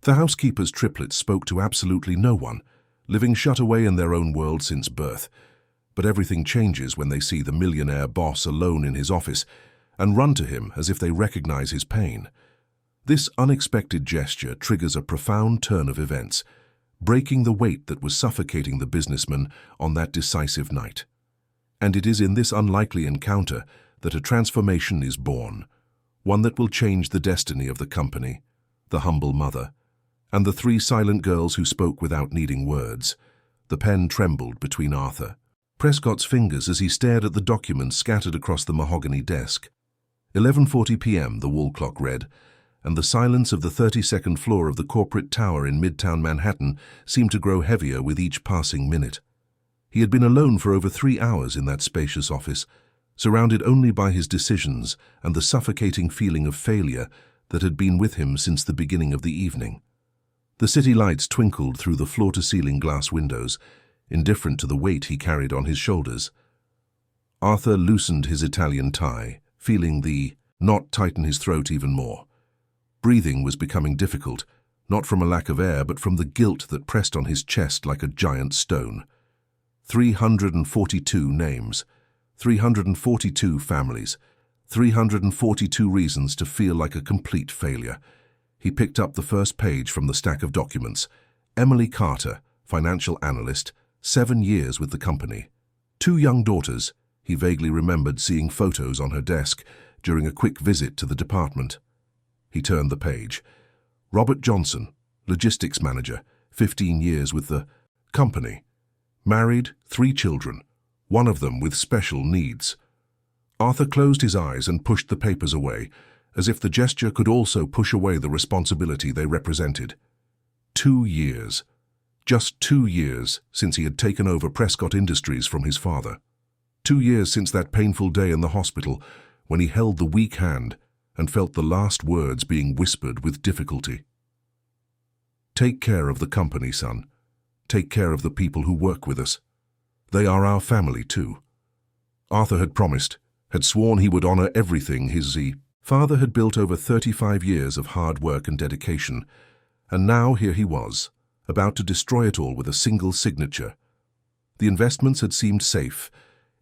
The housekeeper's triplets spoke to absolutely no one, living shut away in their own world since birth. But everything changes when they see the millionaire boss alone in his office and run to him as if they recognize his pain. This unexpected gesture triggers a profound turn of events, breaking the weight that was suffocating the businessman on that decisive night. And it is in this unlikely encounter that a transformation is born, one that will change the destiny of the company, the humble mother, and the three silent girls who spoke without needing words. The pen trembled between Arthur Prescott's fingers as he stared at the documents scattered across the mahogany desk. 11:40 p.m., the wall clock read, and the silence of the 32nd floor of the corporate tower in Midtown Manhattan seemed to grow heavier with each passing minute. He had been alone for over 3 hours in that spacious office, surrounded only by his decisions and the suffocating feeling of failure that had been with him since the beginning of the evening. The city lights twinkled through the floor-to-ceiling glass windows, indifferent to the weight he carried on his shoulders. Arthur loosened his Italian tie, feeling the knot tighten his throat even more. Breathing was becoming difficult, not from a lack of air, but from the guilt that pressed on his chest like a giant stone. 342 names, 342 families, 342 reasons to feel like a complete failure. He picked up the first page from the stack of documents. Emily Carter, financial analyst, 7 years with the company. 2 young daughters. He vaguely remembered seeing photos on her desk during a quick visit to the department. He turned the page. Robert Johnson, logistics manager, 15 years with the company. Married, 3 children, one of them with special needs. Arthur closed his eyes and pushed the papers away, as if the gesture could also push away the responsibility they represented. 2 years. Just 2 years since he had taken over Prescott Industries from his father. 2 years since that painful day in the hospital when he held the weak hand and felt the last words being whispered with difficulty. Take care of the company, son. Take care of the people who work with us. They are our family too. Arthur had promised, had sworn he would honor everything his father had built over 35 years of hard work and dedication, and now here he was, about to destroy it all with a single signature. The investments had seemed safe.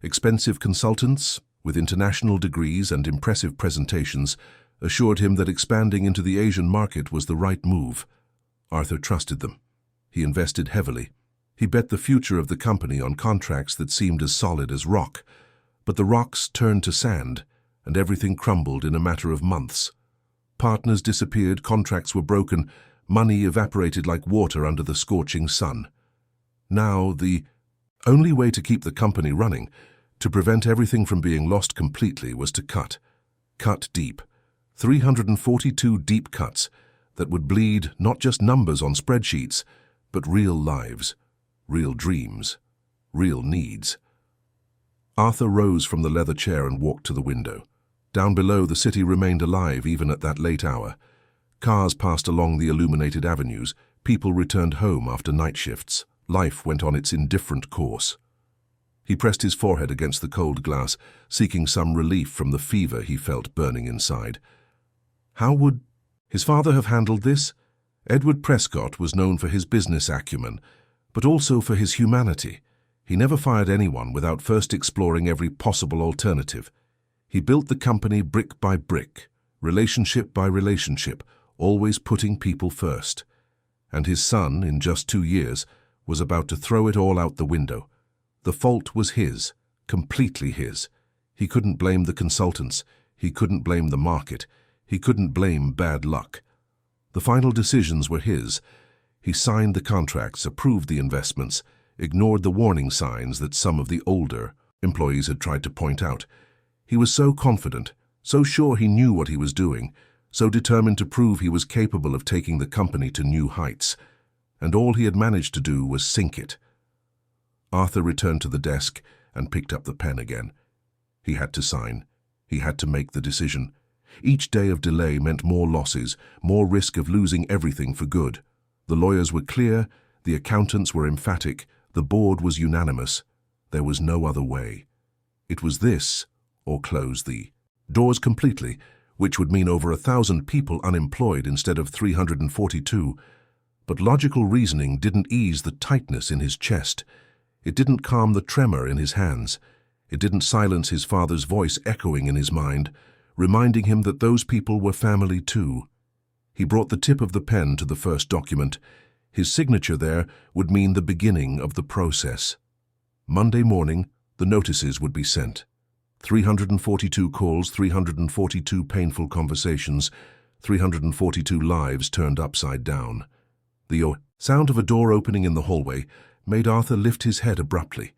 Expensive consultants, with international degrees and impressive presentations, assured him that expanding into the Asian market was the right move. Arthur trusted them. He invested heavily. He bet the future of the company on contracts that seemed as solid as rock. But the rocks turned to sand, and everything crumbled in a matter of months. Partners disappeared, contracts were broken, money evaporated like water under the scorching sun. Now, the only way to keep the company running, to prevent everything from being lost completely, was to cut. Cut deep. 342 deep cuts that would bleed not just numbers on spreadsheets, but real lives, real dreams, real needs. Arthur rose from the leather chair and walked to the window. Down below, the city remained alive even at that late hour. Cars passed along the illuminated avenues, people returned home after night shifts. Life went on its indifferent course. He pressed his forehead against the cold glass, seeking some relief from the fever he felt burning inside. How would his father have handled this? Edward Prescott was known for his business acumen, but also for his humanity. He never fired anyone without first exploring every possible alternative. He built the company brick by brick, relationship by relationship, always putting people first. And his son, in just 2 years, was about to throw it all out the window. The fault was his, completely his. He couldn't blame the consultants. He couldn't blame the market. He couldn't blame bad luck. The final decisions were his. He signed the contracts, approved the investments, ignored the warning signs that some of the older employees had tried to point out. He was so confident, so sure he knew what he was doing, so determined to prove he was capable of taking the company to new heights. And all he had managed to do was sink it. Arthur returned to the desk and picked up the pen again. He had to sign. He had to make the decision. Each day of delay meant more losses, more risk of losing everything for good. The lawyers were clear, the accountants were emphatic, the board was unanimous. There was no other way. It was this, or close the doors completely, which would mean over 1,000 people unemployed instead of 342. But logical reasoning didn't ease the tightness in his chest. It didn't calm the tremor in his hands. It didn't silence his father's voice echoing in his mind, reminding him that those people were family too. He brought the tip of the pen to the first document. His signature there would mean the beginning of the process. Monday morning, the notices would be sent. 342 calls, 342 painful conversations, 342 lives turned upside down. The sound of a door opening in the hallway made Arthur lift his head abruptly.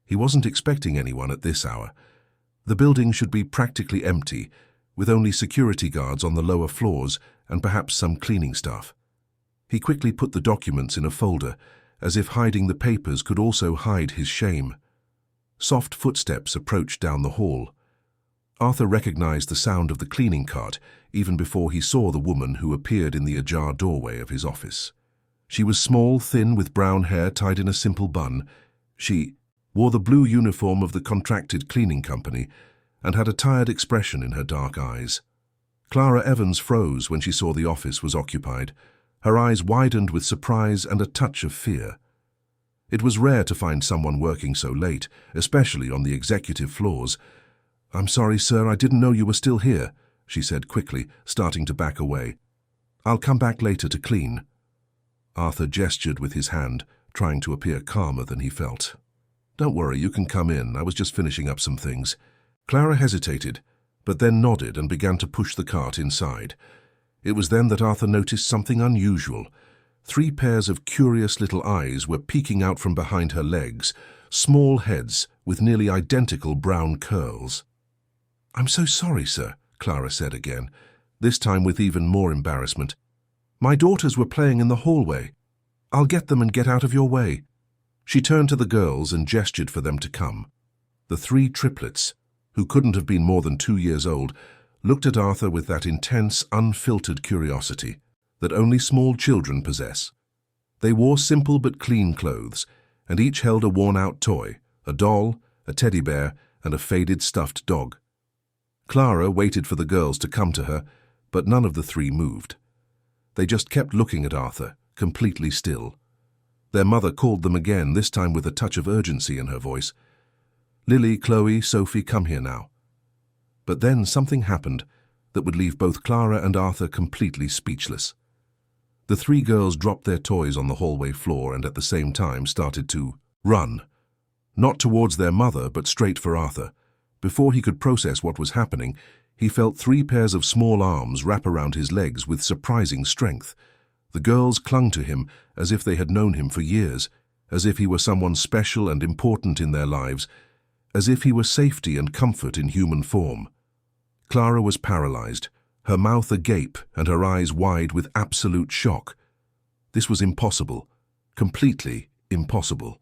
He wasn't expecting anyone at this hour. The building should be practically empty, with only security guards on the lower floors and perhaps some cleaning staff. He quickly put the documents in a folder, as if hiding the papers could also hide his shame. Soft footsteps approached down the hall. Arthur recognized the sound of the cleaning cart even before he saw the woman who appeared in the ajar doorway of his office. She was small, thin, with brown hair tied in a simple bun. She wore the blue uniform of the contracted cleaning company and had a tired expression in her dark eyes. Clara Evans froze when she saw the office was occupied. Her eyes widened with surprise and a touch of fear. It was rare to find someone working so late, especially on the executive floors. "I'm sorry, sir, I didn't know you were still here," she said quickly, starting to back away. "I'll come back later to clean." Arthur gestured with his hand, trying to appear calmer than he felt. "Don't worry, you can come in. I was just finishing up some things." Clara hesitated, but then nodded and began to push the cart inside. It was then that Arthur noticed something unusual. 3 pairs of curious little eyes were peeking out from behind her legs, small heads with nearly identical brown curls. "I'm so sorry, sir," Clara said again, this time with even more embarrassment. "My daughters were playing in the hallway. I'll get them and get out of your way." She turned to the girls and gestured for them to come. The 3 triplets, who couldn't have been more than 2 years old, looked at Arthur with that intense, unfiltered curiosity that only small children possess. They wore simple but clean clothes, and each held a worn-out toy, a doll, a teddy bear, and a faded stuffed dog. Clara waited for the girls to come to her, but none of the 3 moved. They just kept looking at Arthur, completely still. Their mother called them again, this time with a touch of urgency in her voice. "Lily, Chloe, Sophie, come here now." But then something happened that would leave both Clara and Arthur completely speechless. The 3 girls dropped their toys on the hallway floor and at the same time started to run. Not towards their mother, but straight for Arthur. Before he could process what was happening, he felt 3 pairs of small arms wrap around his legs with surprising strength. The girls clung to him as if they had known him for years, as if he were someone special and important in their lives, as if he were safety and comfort in human form. Clara was paralyzed, her mouth agape and her eyes wide with absolute shock. This was impossible, completely impossible.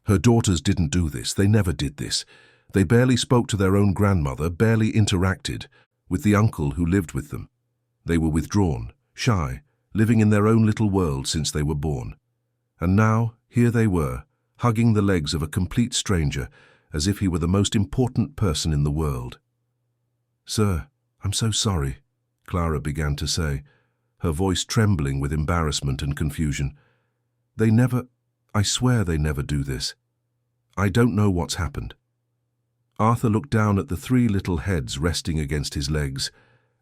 Her daughters didn't do this, they never did this. They barely spoke to their own grandmother, barely interacted with the uncle who lived with them. They were withdrawn, shy, living in their own little world since they were born. And now, here they were, hugging the legs of a complete stranger, as if he were the most important person in the world. "Sir, I'm so sorry," Clara began to say, her voice trembling with embarrassment and confusion. I swear they never do this. I don't know what's happened." Arthur looked down at the 3 little heads resting against his legs,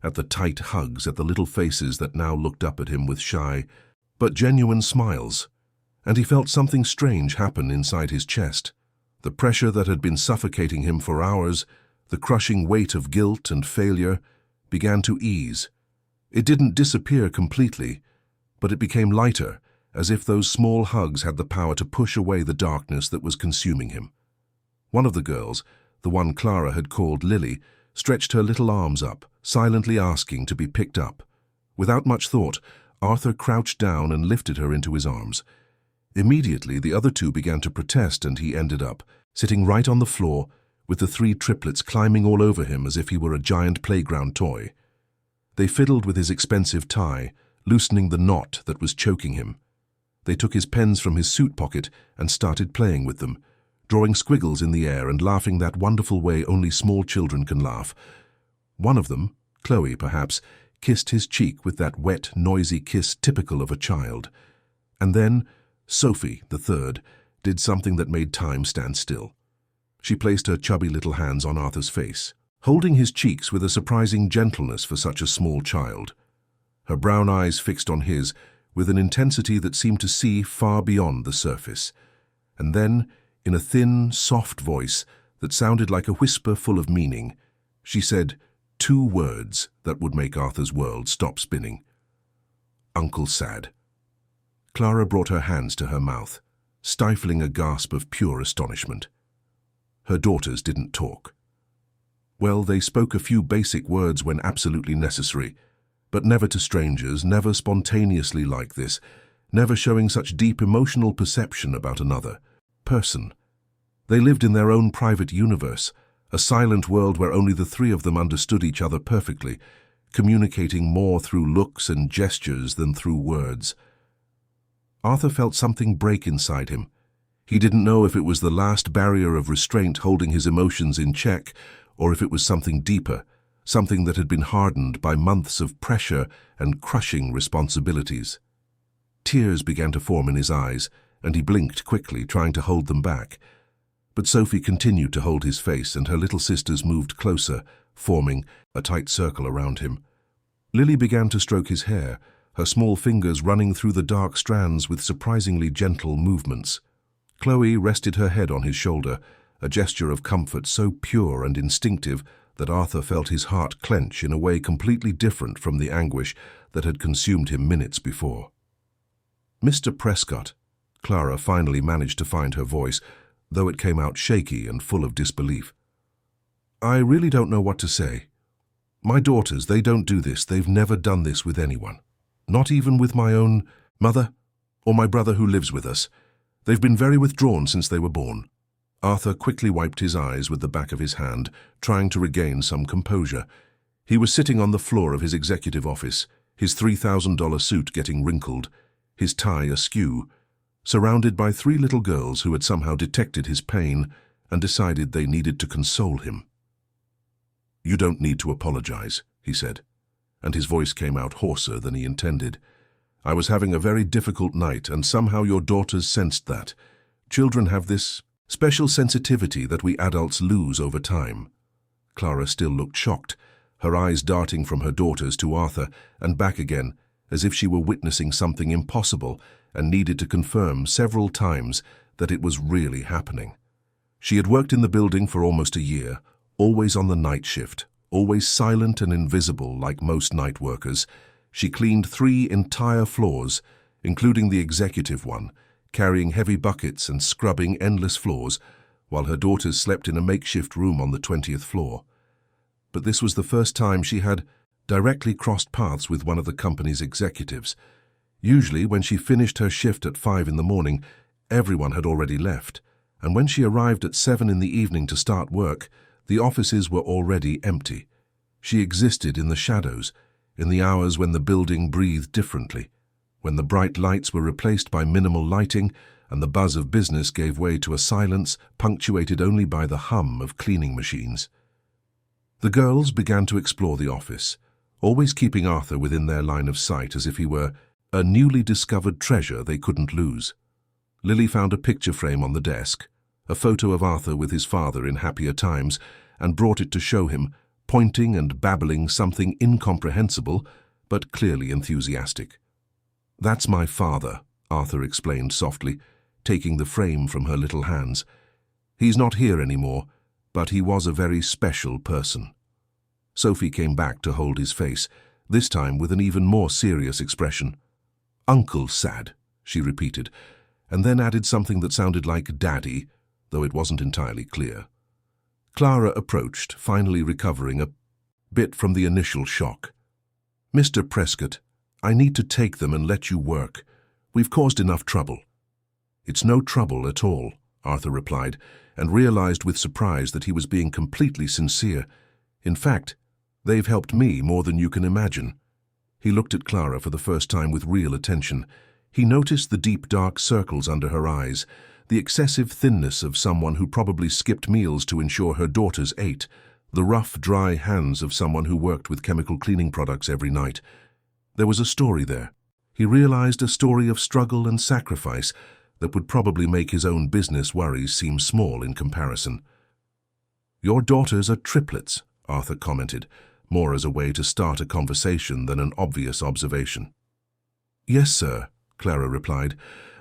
at the tight hugs, at the little faces that now looked up at him with shy but genuine smiles, and he felt something strange happen inside his chest. The pressure that had been suffocating him for hours, the crushing weight of guilt and failure, began to ease. It didn't disappear completely, but it became lighter, as if those small hugs had the power to push away the darkness that was consuming him. One of the girls, the one Clara had called Lily, stretched her little arms up, silently asking to be picked up. Without much thought, Arthur crouched down and lifted her into his arms. Immediately, the other 2 began to protest, and he ended up sitting right on the floor, with the 3 triplets climbing all over him as if he were a giant playground toy. They fiddled with his expensive tie, loosening the knot that was choking him. They took his pens from his suit pocket and started playing with them, drawing squiggles in the air and laughing that wonderful way only small children can laugh. One of them, Chloe, perhaps, kissed his cheek with that wet, noisy kiss typical of a child. And then Sophie, the third, did something that made time stand still. She placed her chubby little hands on Arthur's face, holding his cheeks with a surprising gentleness for such a small child. Her brown eyes fixed on his with an intensity that seemed to see far beyond the surface. And then, in a thin, soft voice that sounded like a whisper full of meaning, she said 2 words that would make Arthur's world stop spinning. Uncle Sad. Clara brought her hands to her mouth, stifling a gasp of pure astonishment. Her daughters didn't talk. Well, they spoke a few basic words when absolutely necessary, but never to strangers, never spontaneously like this, never showing such deep emotional perception about another person. They lived in their own private universe, a silent world where only the 3 of them understood each other perfectly, communicating more through looks and gestures than through words. Arthur felt something break inside him. He didn't know if it was the last barrier of restraint holding his emotions in check, or if it was something deeper, something that had been hardened by months of pressure and crushing responsibilities. Tears began to form in his eyes, and he blinked quickly, trying to hold them back. But Sophie continued to hold his face, and her little sisters moved closer, forming a tight circle around him. Lily began to stroke his hair, her small fingers running through the dark strands with surprisingly gentle movements. Chloe rested her head on his shoulder, a gesture of comfort so pure and instinctive that Arthur felt his heart clench in a way completely different from the anguish that had consumed him minutes before. Mr. Prescott, Clara finally managed to find her voice, though it came out shaky and full of disbelief. I really don't know what to say. My daughters, they don't do this. They've never done this with anyone. Not even with my own mother or my brother who lives with us. They've been very withdrawn since they were born. Arthur quickly wiped his eyes with the back of his hand, trying to regain some composure. He was sitting on the floor of his executive office, his $3,000 suit getting wrinkled, his tie askew, surrounded by 3 little girls who had somehow detected his pain and decided they needed to console him. You don't need to apologize, he said, and his voice came out hoarser than he intended. I was having a very difficult night, and somehow your daughters sensed that. Children have this special sensitivity that we adults lose over time. Clara still looked shocked, her eyes darting from her daughters to Arthur and back again, as if she were witnessing something impossible and needed to confirm several times that it was really happening. She had worked in the building for almost a year, always on the night shift, always silent and invisible like most night workers. She cleaned 3 entire floors, including the executive one, carrying heavy buckets and scrubbing endless floors, while her daughters slept in a makeshift room on the 20th floor. But this was the first time she had directly crossed paths with one of the company's executives. Usually, when she finished her shift at 5 in the morning, everyone had already left, and when she arrived at 7 in the evening to start work, the offices were already empty. She existed in the shadows, in the hours when the building breathed differently, when the bright lights were replaced by minimal lighting and the buzz of business gave way to a silence punctuated only by the hum of cleaning machines. The girls began to explore the office, always keeping Arthur within their line of sight as if he were a newly discovered treasure they couldn't lose. Lily found a picture frame on the desk, a photo of Arthur with his father in happier times, and brought it to show him, pointing and babbling something incomprehensible but clearly enthusiastic. That's my father, Arthur explained softly, taking the frame from her little hands. He's not here anymore, but he was a very special person. Sophie came back to hold his face, this time with an even more serious expression. Uncle Sad, she repeated, and then added something that sounded like Daddy, though it wasn't entirely clear. Clara approached, finally recovering a bit from the initial shock. Mr. Prescott, I need to take them and let you work. We've caused enough trouble. It's no trouble at all, Arthur replied, and realized with surprise that he was being completely sincere. In fact, they've helped me more than you can imagine. He looked at Clara for the first time with real attention. He noticed the deep dark circles under her eyes, the excessive thinness of someone who probably skipped meals to ensure her daughters ate, the rough, dry hands of someone who worked with chemical cleaning products every night. There was a story there. He realized a story of struggle and sacrifice that would probably make his own business worries seem small in comparison. "Your daughters are triplets," Arthur commented, more as a way to start a conversation than an obvious observation. "Yes, sir," Clara replied,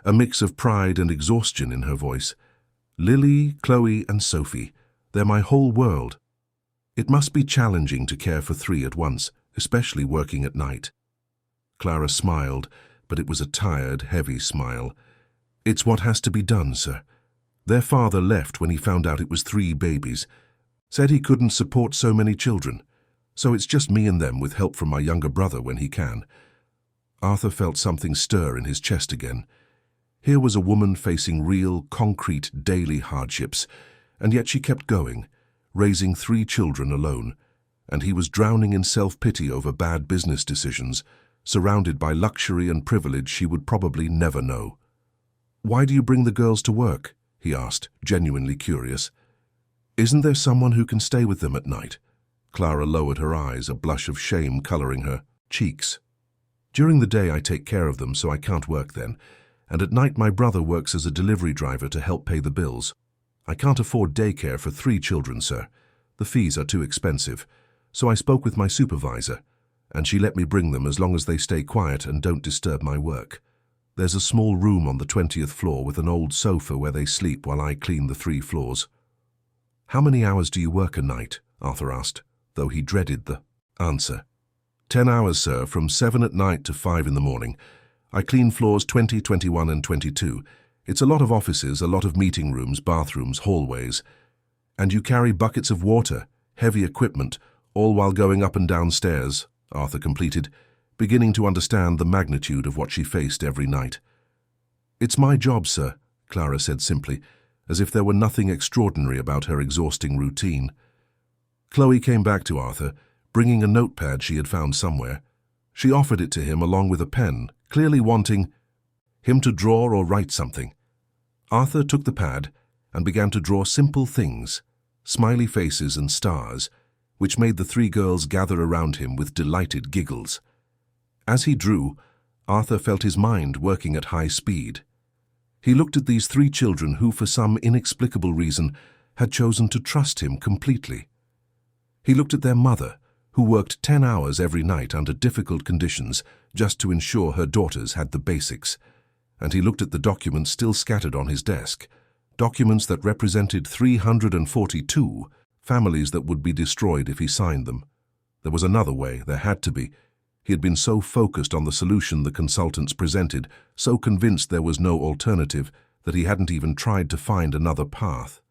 a mix of pride and exhaustion in her voice. "Lily, Chloe, and Sophie. They're my whole world. It must be challenging to care for three at once, especially working at night." Clara smiled, but it was a tired, heavy smile. "It's what has to be done, sir. Their father left when he found out it was 3 babies. Said he couldn't support so many children. So it's just me and them with help from my younger brother when he can." Arthur felt something stir in his chest again. Here was a woman facing real, concrete, daily hardships, and yet she kept going, raising 3 children alone, and he was drowning in self-pity over bad business decisions, surrounded by luxury and privilege she would probably never know. "Why do you bring the girls to work?" he asked, genuinely curious. "Isn't there someone who can stay with them at night?" Clara lowered her eyes, a blush of shame coloring her cheeks. "During the day I take care of them, so I can't work then, and at night my brother works as a delivery driver to help pay the bills. I can't afford daycare for 3 children, sir. The fees are too expensive, so I spoke with my supervisor, and she let me bring them as long as they stay quiet and don't disturb my work. There's a small room on the 20th floor with an old sofa where they sleep while I clean the 3 floors. "How many hours do you work a night?" Arthur asked, though he dreaded the answer. 10 hours, sir, from 7 at night to 5 in the morning. I clean floors 20, 21, and 22. It's a lot of offices, a lot of meeting rooms, bathrooms, hallways. And you carry buckets of water, heavy equipment, all while going up and down stairs," Arthur completed, beginning to understand the magnitude of what she faced every night. "It's my job, sir," Clara said simply, as if there were nothing extraordinary about her exhausting routine. Chloe came back to Arthur, bringing a notepad she had found somewhere. She offered it to him along with a pen, clearly wanting him to draw or write something. Arthur took the pad and began to draw simple things, smiley faces and stars, which made the 3 girls gather around him with delighted giggles. As he drew, Arthur felt his mind working at high speed. He looked at these 3 children who, for some inexplicable reason, had chosen to trust him completely. He looked at their mother, who worked 10 hours every night under difficult conditions just to ensure her daughters had the basics. And he looked at the documents still scattered on his desk, documents that represented 342 families that would be destroyed if he signed them. There was another way, there had to be. He had been so focused on the solution the consultants presented, so convinced there was no alternative, that he hadn't even tried to find another path.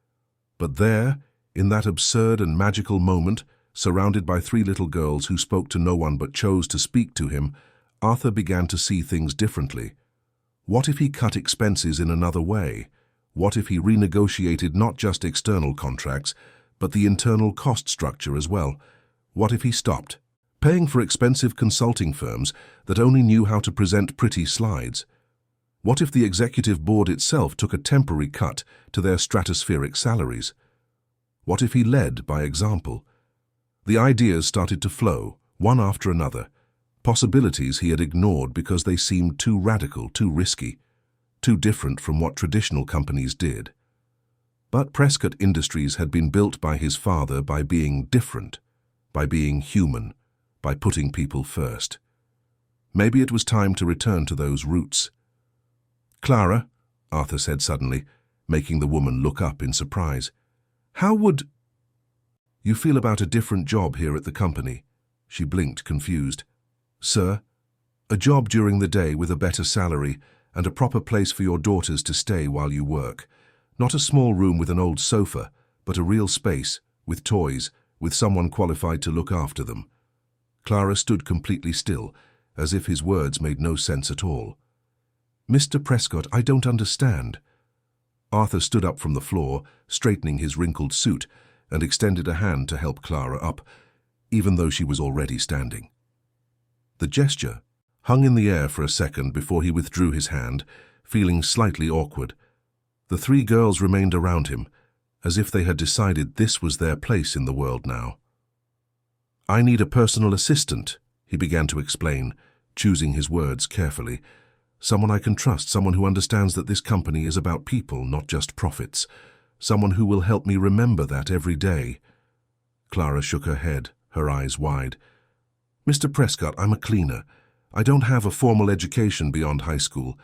But there, in that absurd and magical moment, surrounded by 3 little girls who spoke to no one but chose to speak to him, Arthur began to see things differently. What if he cut expenses in another way? What if he renegotiated not just external contracts, but the internal cost structure as well? What if he stopped paying for expensive consulting firms that only knew how to present pretty slides? What if the executive board itself took a temporary cut to their stratospheric salaries? What if he led by example? The ideas started to flow, one after another, possibilities he had ignored because they seemed too radical, too risky, too different from what traditional companies did. But Prescott Industries had been built by his father by being different, by being human, by putting people first. Maybe it was time to return to those roots. "Clara," Arthur said suddenly, making the woman look up in surprise, "how would you feel about a different job here at the company?" She blinked, confused. "Sir, a job during the day with a better salary and a proper place for your daughters to stay while you work. Not a small room with an old sofa, but a real space, with toys, with someone qualified to look after them." Clara stood completely still, as if his words made no sense at all. "Mr. Prescott, I don't understand." Arthur stood up from the floor, straightening his wrinkled suit, and extended a hand to help Clara up, even though she was already standing. The gesture hung in the air for a second before he withdrew his hand, feeling slightly awkward. The 3 girls remained around him, as if they had decided this was their place in the world now. "I need a personal assistant," he began to explain, choosing his words carefully. "Someone I can trust, someone who understands that this company is about people, not just profits. Someone who will help me remember that every day." Clara shook her head, her eyes wide. "Mr. Prescott, I'm a cleaner. I don't have a formal education beyond high school.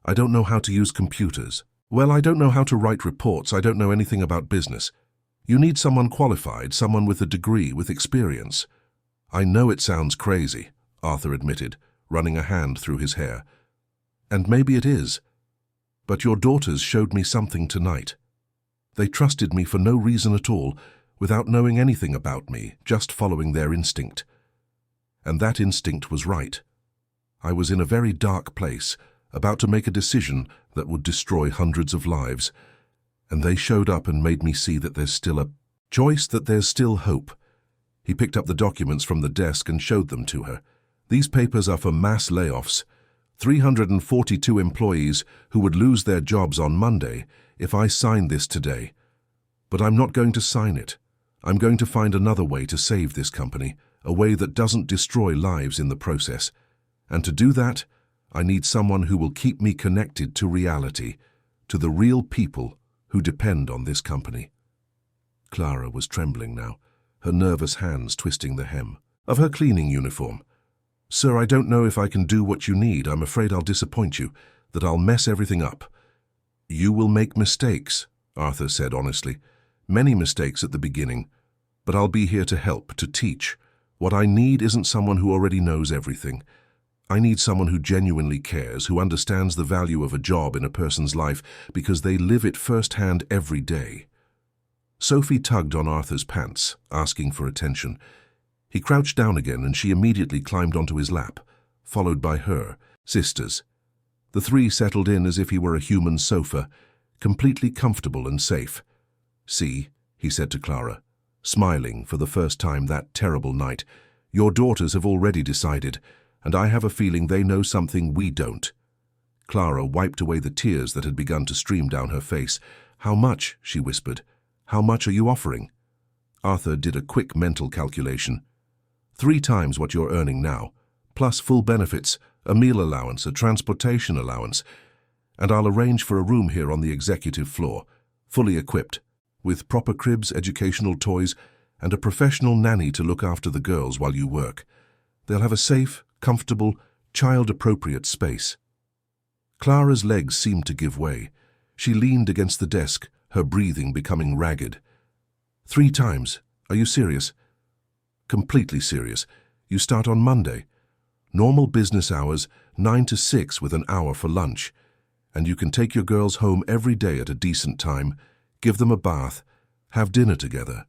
I don't know how to use computers. Well, I don't know how to write reports. I don't know anything about business. You need someone qualified, someone with a degree, with experience." "I know it sounds crazy," Arthur admitted, running a hand through his hair. "And maybe it is. But your daughters showed me something tonight. They trusted me for no reason at all, without knowing anything about me, just following their instinct. And that instinct was right. I was in a very dark place, about to make a decision that would destroy hundreds of lives, and they showed up and made me see that there's still a choice, that there's still hope." He picked up the documents from the desk and showed them to her. "These papers are for mass layoffs. 342 employees who would lose their jobs on Monday if I signed this today. But I'm not going to sign it. I'm going to find another way to save this company, a way that doesn't destroy lives in the process. And to do that, I need someone who will keep me connected to reality, to the real people who depend on this company." Clara was trembling now, her nervous hands twisting the hem of her cleaning uniform. "Sir, I don't know if I can do what you need. I'm afraid I'll disappoint you, that I'll mess everything up." "You will make mistakes," Arthur said honestly. "Many mistakes at the beginning, but I'll be here to help, to teach. What I need isn't someone who already knows everything. I need someone who genuinely cares, who understands the value of a job in a person's life because they live it firsthand every day." Sophie tugged on Arthur's pants, asking for attention. He crouched down again and she immediately climbed onto his lap, followed by her sisters. The three settled in as if he were a human sofa, completely comfortable and safe. "See," he said to Clara, smiling for the first time that terrible night, "your daughters have already decided, and I have a feeling they know something we don't." Clara wiped away the tears that had begun to stream down her face. "How much?" she whispered. "How much are you offering?" Arthur did a quick mental calculation. 3 times what you're earning now, plus full benefits, a meal allowance, a transportation allowance, and I'll arrange for a room here on the executive floor, fully equipped, with proper cribs, educational toys, and a professional nanny to look after the girls while you work. They'll have a safe, comfortable, child-appropriate space." Clara's legs seemed to give way. She leaned against the desk, her breathing becoming ragged. 3 times? Are you serious?" "Completely serious. You start on Monday. Normal business hours, 9 to 6 with an hour for lunch. And you can take your girls home every day at a decent time, give them a bath, have dinner together,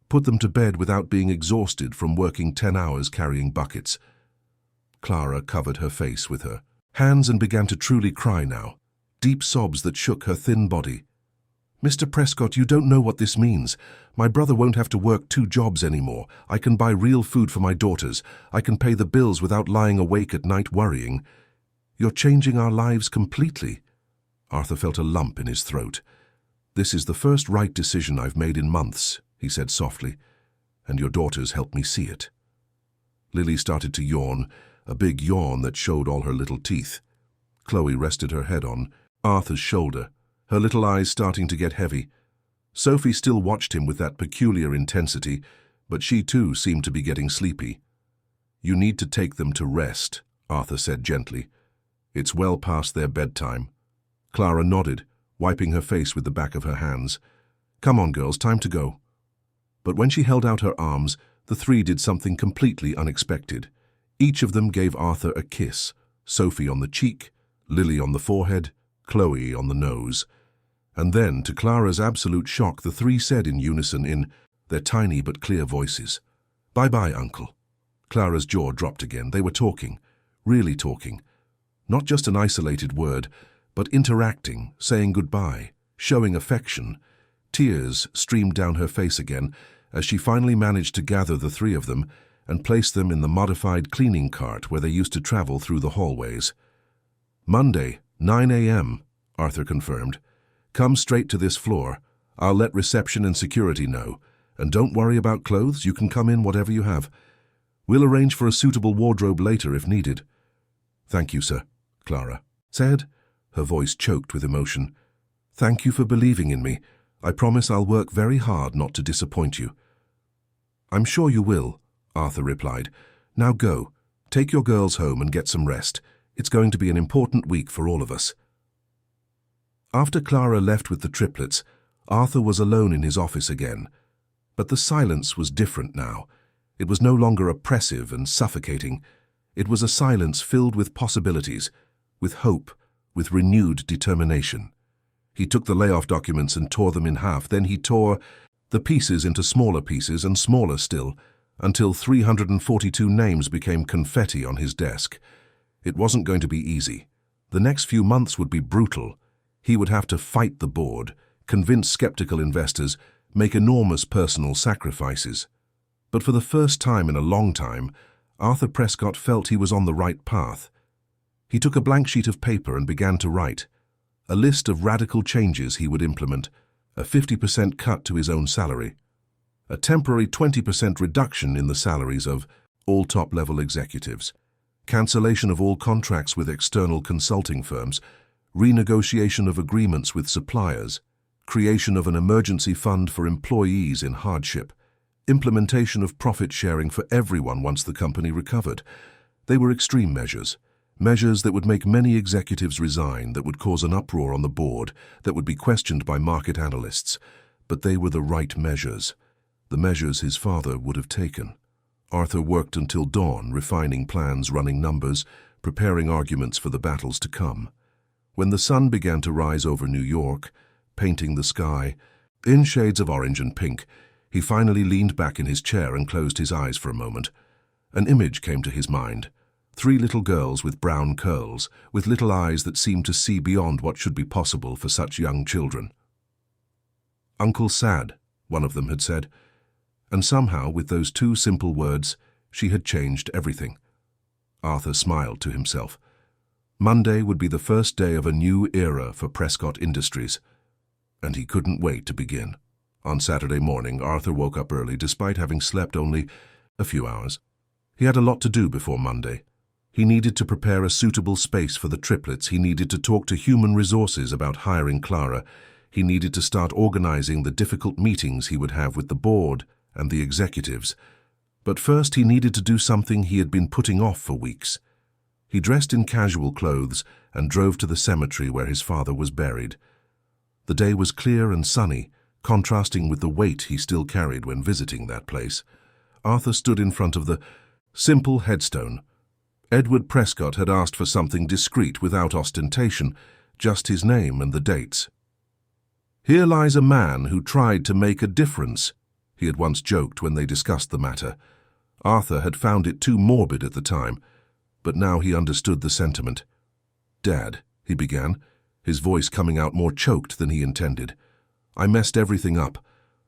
put them to bed without being exhausted from working 10 hours carrying buckets." Clara covered her face with her hands and began to truly cry now, deep sobs that shook her thin body. "Mr. Prescott, you don't know what this means. My brother won't have to work 2 jobs anymore. I can buy real food for my daughters. I can pay the bills without lying awake at night worrying. You're changing our lives completely." Arthur felt a lump in his throat. "This is the first right decision I've made in months," he said softly, "and your daughters helped me see it." Lily started to yawn, a big yawn that showed all her little teeth. Chloe rested her head on Arthur's shoulder, her little eyes starting to get heavy. Sophie still watched him with that peculiar intensity, but she too seemed to be getting sleepy. "You need to take them to rest," Arthur said gently. "It's well past their bedtime." Clara nodded, wiping her face with the back of her hands. "Come on, girls, time to go." But when she held out her arms, the 3 did something completely unexpected. Each of them gave Arthur a kiss, Sophie on the cheek, Lily on the forehead, Chloe on the nose. And then, to Clara's absolute shock, the 3 said in unison in their tiny but clear voices, "Bye-bye, Uncle." Clara's jaw dropped again. They were talking, really talking. Not just an isolated word, but interacting, saying goodbye, showing affection. Tears streamed down her face again as she finally managed to gather the 3 of them and place them in the modified cleaning cart where they used to travel through the hallways. "Monday, 9 a.m., Arthur confirmed. "Come straight to this floor. I'll let reception and security know. And don't worry about clothes, you can come in whatever you have. We'll arrange for a suitable wardrobe later if needed." "Thank you, sir," Clara said, her voice choked with emotion. "Thank you for believing in me. I promise I'll work very hard not to disappoint you." "I'm sure you will," Arthur replied. "Now go. Take your girls home and get some rest. It's going to be an important week for all of us." After Clara left with the triplets, Arthur was alone in his office again. But the silence was different now. It was no longer oppressive and suffocating. It was a silence filled with possibilities, with hope, with renewed determination. He took the layoff documents and tore them in half. Then he tore the pieces into smaller pieces and smaller still, until 342 names became confetti on his desk. It wasn't going to be easy. The next few months would be brutal. He would have to fight the board, convince skeptical investors, make enormous personal sacrifices. But for the first time in a long time, Arthur Prescott felt he was on the right path. He took a blank sheet of paper and began to write a list of radical changes he would implement: a 50% cut to his own salary, a temporary 20% reduction in the salaries of all top-level executives, cancellation of all contracts with external consulting firms, renegotiation of agreements with suppliers, creation of an emergency fund for employees in hardship, implementation of profit sharing for everyone once the company recovered. They were extreme measures, measures that would make many executives resign, that would cause an uproar on the board, that would be questioned by market analysts. But they were the right measures, the measures his father would have taken. Arthur worked until dawn, refining plans, running numbers, preparing arguments for the battles to come. When the sun began to rise over New York, painting the sky in shades of orange and pink, he finally leaned back in his chair and closed his eyes for a moment. An image came to his mind. 3 little girls with brown curls, with little eyes that seemed to see beyond what should be possible for such young children. "Uncle Sad," one of them had said. And somehow, with those 2 simple words, she had changed everything. Arthur smiled to himself. Monday would be the first day of a new era for Prescott Industries, and he couldn't wait to begin. On Saturday morning, Arthur woke up early despite having slept only a few hours. He had a lot to do before Monday. He needed to prepare a suitable space for the triplets. He needed to talk to human resources about hiring Clara. He needed to start organizing the difficult meetings he would have with the board and the executives. But first he needed to do something he had been putting off for weeks. He dressed in casual clothes and drove to the cemetery where his father was buried. The day was clear and sunny, contrasting with the weight he still carried when visiting that place. Arthur stood in front of the simple headstone. Edward Prescott had asked for something discreet without ostentation, just his name and the dates. "Here lies a man who tried to make a difference," he had once joked when they discussed the matter. Arthur had found it too morbid at the time, but now he understood the sentiment. "Dad," he began, his voice coming out more choked than he intended. "I messed everything up.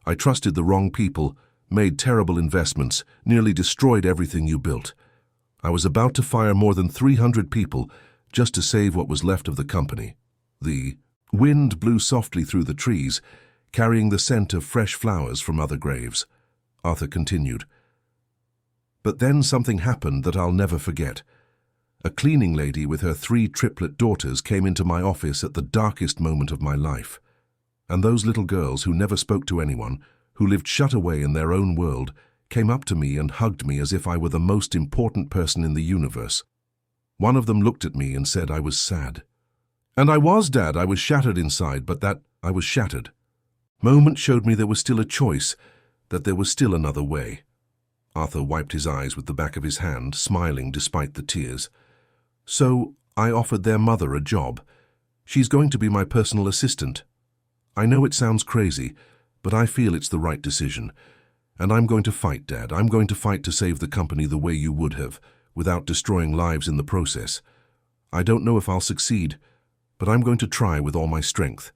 I trusted the wrong people, made terrible investments, nearly destroyed everything you built. I was about to fire more than 300 people just to save what was left of the company." The wind blew softly through the trees, carrying the scent of fresh flowers from other graves. Arthur continued. "But then something happened that I'll never forget. A cleaning lady with her 3 triplet daughters came into my office at the darkest moment of my life. And those little girls who never spoke to anyone, who lived shut away in their own world, came up to me and hugged me as if I were the most important person in the universe. One of them looked at me and said I was sad. And I was, Dad. I was shattered inside, but that I was shattered. Moment showed me there was still a choice, that there was still another way." Arthur wiped his eyes with the back of his hand, smiling despite the tears. "So I offered their mother a job. She's going to be my personal assistant. I know it sounds crazy, but I feel it's the right decision. And I'm going to fight, Dad. I'm going to fight to save the company the way you would have, without destroying lives in the process. I don't know if I'll succeed, but I'm going to try with all my strength."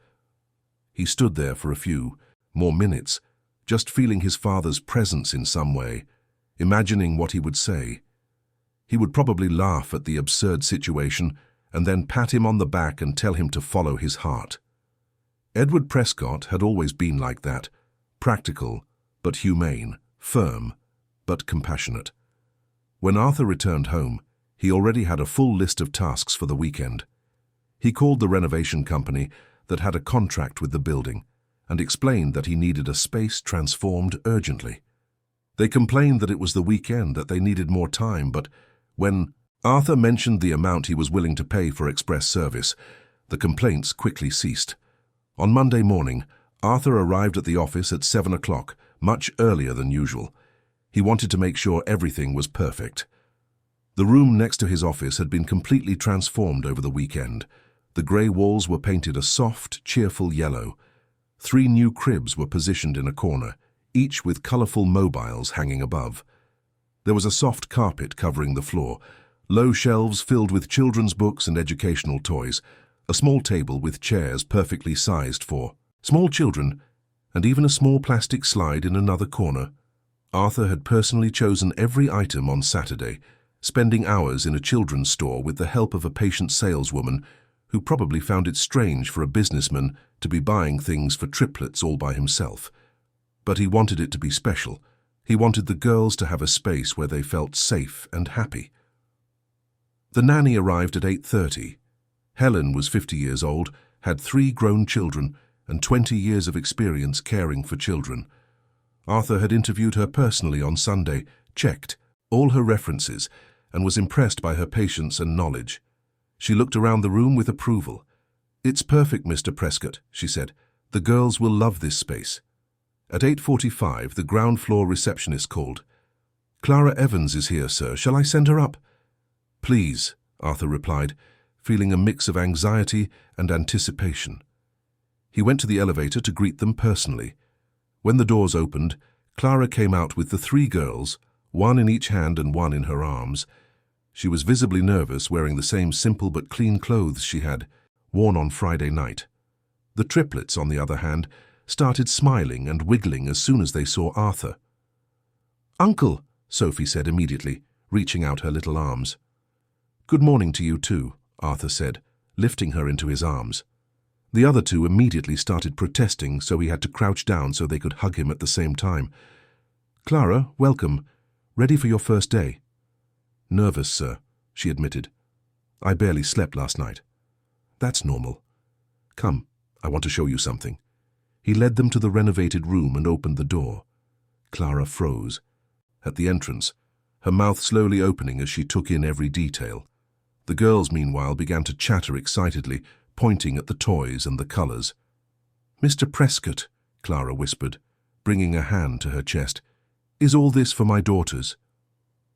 He stood there for a few more minutes, just feeling his father's presence in some way, imagining what he would say. He would probably laugh at the absurd situation and then pat him on the back and tell him to follow his heart. Edward Prescott had always been like that, practical but humane, firm but compassionate. When Arthur returned home, he already had a full list of tasks for the weekend. He called the renovation company that had a contract with the building and explained that he needed a space transformed urgently. They complained that it was the weekend, that they needed more time, but when Arthur mentioned the amount he was willing to pay for express service, the complaints quickly ceased. On Monday morning, Arthur arrived at the office at 7 o'clock, much earlier than usual. He wanted to make sure everything was perfect. The room next to his office had been completely transformed over the weekend. The grey walls were painted a soft, cheerful yellow. 3 new cribs were positioned in a corner, each with colourful mobiles hanging above. There was a soft carpet covering the floor, low shelves filled with children's books and educational toys, a small table with chairs perfectly sized for small children, and even a small plastic slide in another corner. Arthur had personally chosen every item on Saturday, spending hours in a children's store with the help of a patient saleswoman who probably found it strange for a businessman to be buying things for triplets all by himself. But he wanted it to be special. He wanted the girls to have a space where they felt safe and happy. The nanny arrived at 8:30. Helen was 50 years old, had 3 grown children, and 20 years of experience caring for children. Arthur had interviewed her personally on Sunday, checked all her references, and was impressed by her patience and knowledge. She looked around the room with approval. "It's perfect, Mr. Prescott," she said. "The girls will love this space." At 8:45, the ground floor receptionist called. "Clara Evans is here, sir. Shall I send her up?" "Please," Arthur replied, feeling a mix of anxiety and anticipation. He went to the elevator to greet them personally. When the doors opened, Clara came out with the 3 girls, 1 in each hand and 1 in her arms. She was visibly nervous, wearing the same simple but clean clothes she had worn on Friday night. The triplets, on the other hand, started smiling and wiggling as soon as they saw Arthur. "Uncle," Sophie said immediately, reaching out her little arms. "Good morning to you too," Arthur said, lifting her into his arms. The other 2 immediately started protesting, so he had to crouch down so they could hug him at the same time. "Clara, welcome. Ready for your first day?" "Nervous, sir," she admitted. "I barely slept last night." "That's normal. Come, I want to show you something." He led them to the renovated room and opened the door. Clara froze. At the entrance, her mouth slowly opening as she took in every detail. The girls, meanwhile, began to chatter excitedly, pointing at the toys and the colours. "Mr. Prescott," Clara whispered, bringing a hand to her chest, "is all this for my daughters?"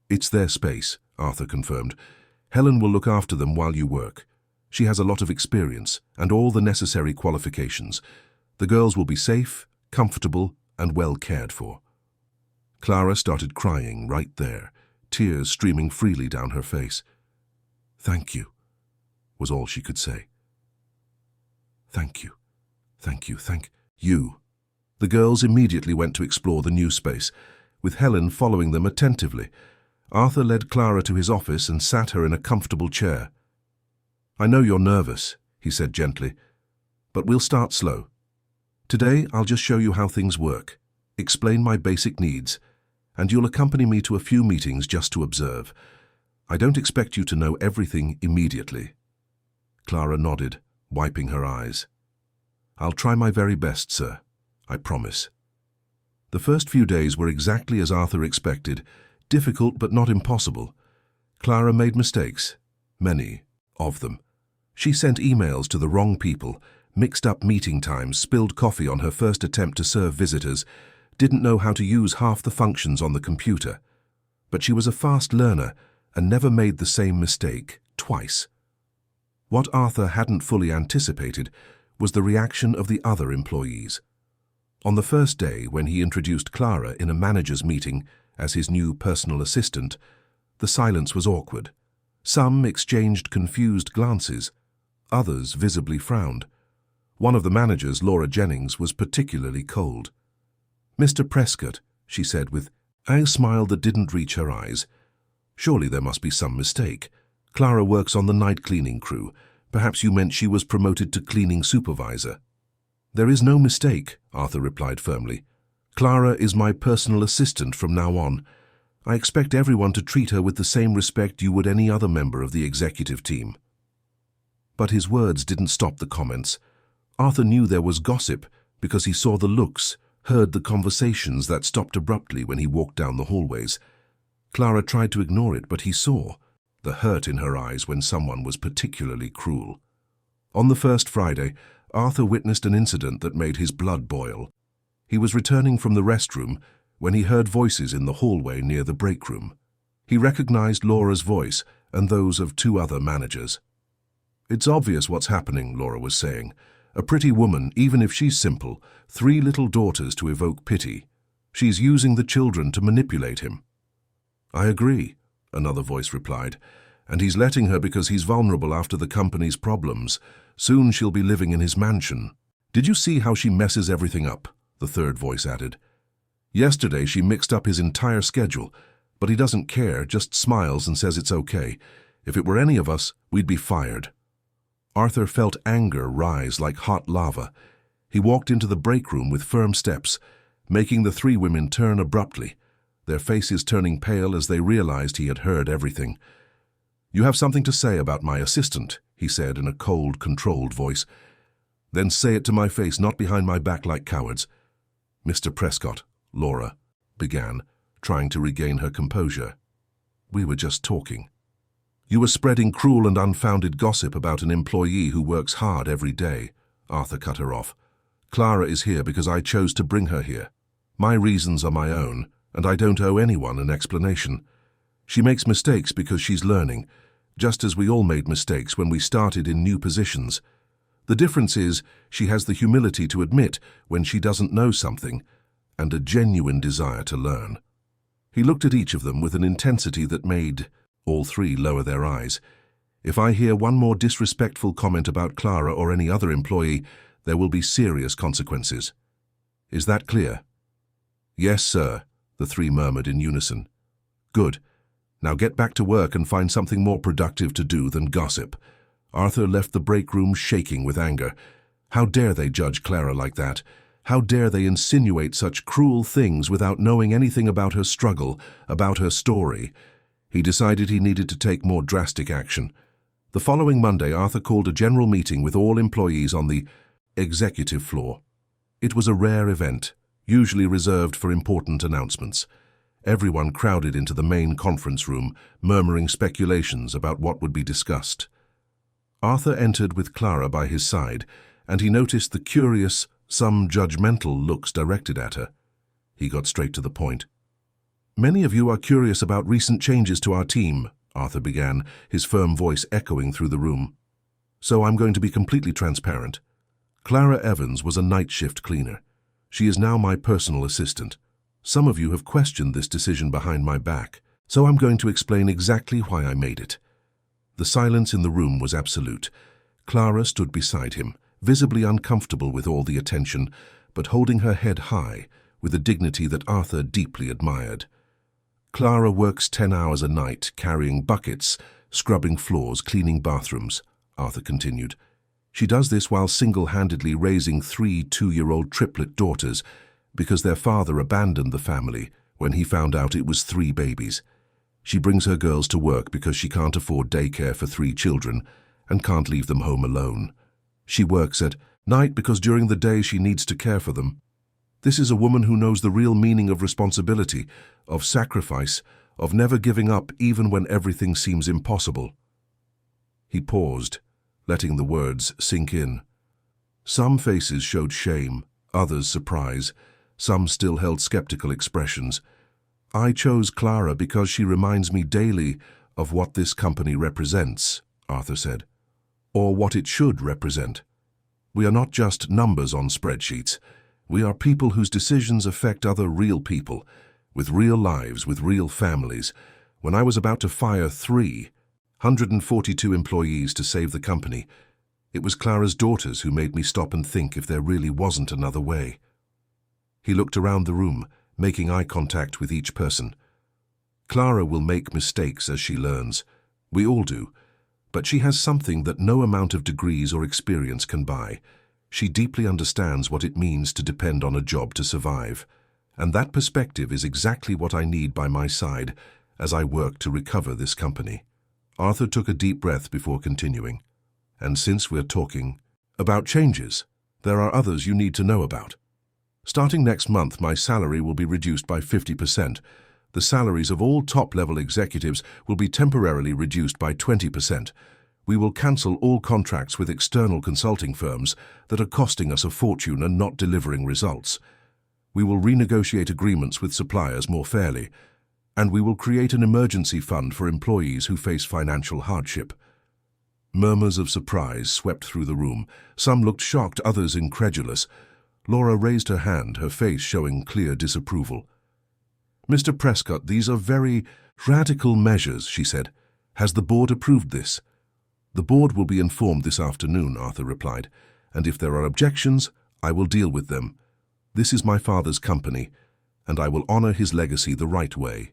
"It's their space," Arthur confirmed. "Helen will look after them while you work. She has a lot of experience and all the necessary qualifications. The girls will be safe, comfortable, and well cared for." Clara started crying right there, tears streaming freely down her face. "Thank you," was all she could say. "Thank you, thank you, thank you." The girls immediately went to explore the new space, with Helen following them attentively. Arthur led Clara to his office and sat her in a comfortable chair. "I know you're nervous," he said gently, "but we'll start slow. Today I'll just show you how things work, explain my basic needs, and you'll accompany me to a few meetings just to observe. I don't expect you to know everything immediately." Clara nodded, wiping her eyes. "I'll try my very best, sir. I promise." The first few days were exactly as Arthur expected, difficult but not impossible. Clara made mistakes, many of them. She sent emails to the wrong people, mixed up meeting times, spilled coffee on her first attempt to serve visitors, didn't know how to use half the functions on the computer. But she was a fast learner and never made the same mistake twice. What Arthur hadn't fully anticipated was the reaction of the other employees. On the first day, when he introduced Clara in a manager's meeting as his new personal assistant, the silence was awkward. Some exchanged confused glances, others visibly frowned. One of the managers, Laura Jennings, was particularly cold. "Mr. Prescott," she said with a smile that didn't reach her eyes. "Surely there must be some mistake. Clara works on the night cleaning crew. Perhaps you meant she was promoted to cleaning supervisor." "There is no mistake," Arthur replied firmly. "Clara is my personal assistant from now on. I expect everyone to treat her with the same respect you would any other member of the executive team." But his words didn't stop the comments. Arthur knew there was gossip because he saw the looks, heard the conversations that stopped abruptly when he walked down the hallways. Clara tried to ignore it, but he saw the hurt in her eyes when someone was particularly cruel. On the first Friday, Arthur witnessed an incident that made his blood boil. He was returning from the restroom when he heard voices in the hallway near the break room. He recognized Laura's voice and those of two other managers. "It's obvious what's happening," Laura was saying. "A pretty woman, even if she's simple, 3 little daughters to evoke pity. She's using the children to manipulate him." "I agree," another voice replied. "And he's letting her because he's vulnerable after the company's problems. Soon she'll be living in his mansion." "Did you see how she messes everything up?" the third voice added. "Yesterday she mixed up his entire schedule, but he doesn't care, just smiles and says it's okay. If it were any of us, we'd be fired." Arthur felt anger rise like hot lava. He walked into the break room with firm steps, making the 3 women turn abruptly, their faces turning pale as they realized he had heard everything. "You have something to say about my assistant," he said in a cold, controlled voice. "Then say it to my face, not behind my back like cowards." "Mr. Prescott," Laura began, trying to regain her composure. "We were just talking. You were spreading cruel and unfounded gossip about an employee who works hard every day," Arthur cut her off. "Clara is here because I chose to bring her here. My reasons are my own, and I don't owe anyone an explanation. She makes mistakes because she's learning, just as we all made mistakes when we started in new positions. The difference is she has the humility to admit when she doesn't know something, and a genuine desire to learn." He looked at each of them with an intensity that made all 3 lower their eyes. "If I hear one more disrespectful comment about Clara or any other employee, there will be serious consequences. Is that clear?" "Yes, sir," the 3 murmured in unison. "Good. Now get back to work and find something more productive to do than gossip." Arthur left the break room shaking with anger. How dare they judge Clara like that? How dare they insinuate such cruel things without knowing anything about her struggle, about her story? He decided he needed to take more drastic action. The following Monday, Arthur called a general meeting with all employees on the executive floor. It was a rare event, usually reserved for important announcements. Everyone crowded into the main conference room, murmuring speculations about what would be discussed. Arthur entered with Clara by his side, and he noticed the curious, some judgmental looks directed at her. He got straight to the point. "Many of you are curious about recent changes to our team," Arthur began, his firm voice echoing through the room. "So I'm going to be completely transparent. Clara Evans was a night shift cleaner. She is now my personal assistant. Some of you have questioned this decision behind my back, so I'm going to explain exactly why I made it." The silence in the room was absolute. Clara stood beside him, visibly uncomfortable with all the attention, but holding her head high, with a dignity that Arthur deeply admired. "Clara works 10 hours a night, carrying buckets, scrubbing floors, cleaning bathrooms," Arthur continued. "She does this while single-handedly raising 3 two-year-old triplet daughters because their father abandoned the family when he found out it was 3 babies. She brings her girls to work because she can't afford daycare for 3 children and can't leave them home alone. She works at night because during the day she needs to care for them. This is a woman who knows the real meaning of responsibility, of sacrifice, of never giving up even when everything seems impossible." He paused, letting the words sink in. Some faces showed shame, others surprise, some still held skeptical expressions. "I chose Clara because she reminds me daily of what this company represents," Arthur said, "or what it should represent. We are not just numbers on spreadsheets. We are people whose decisions affect other real people, with real lives, with real families. When I was about to fire 342 employees to save the company, it was Clara's daughters who made me stop and think if there really wasn't another way." He looked around the room, making eye contact with each person. "Clara will make mistakes as she learns. We all do. But she has something that no amount of degrees or experience can buy. She deeply understands what it means to depend on a job to survive, and that perspective is exactly what I need by my side as I work to recover this company. Arthur took a deep breath before continuing. And since we're talking about changes, there are others you need to know about. Starting next month, my salary will be reduced by 50%. The salaries of all top-level executives will be temporarily reduced by 20%. We will cancel all contracts with external consulting firms that are costing us a fortune and not delivering results. We will renegotiate agreements with suppliers more fairly, and we will create an emergency fund for employees who face financial hardship. Murmurs of surprise swept through the room. Some looked shocked, others incredulous. Laura raised her hand, her face showing clear disapproval. "Mr. Prescott, these are very radical measures," she said. "Has the board approved this?" "The board will be informed this afternoon," Arthur replied, "and if there are objections, I will deal with them. This is my father's company, and I will honor his legacy the right way.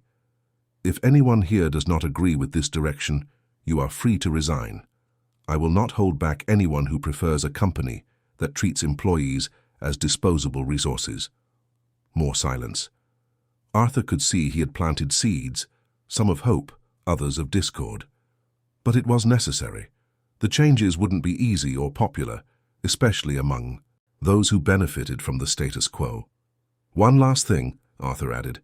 If anyone here does not agree with this direction, you are free to resign. I will not hold back anyone who prefers a company that treats employees as disposable resources." More silence. Arthur could see he had planted seeds, some of hope, others of discord. But it was necessary. The changes wouldn't be easy or popular, especially among those who benefited from the status quo. "One last thing," Arthur added.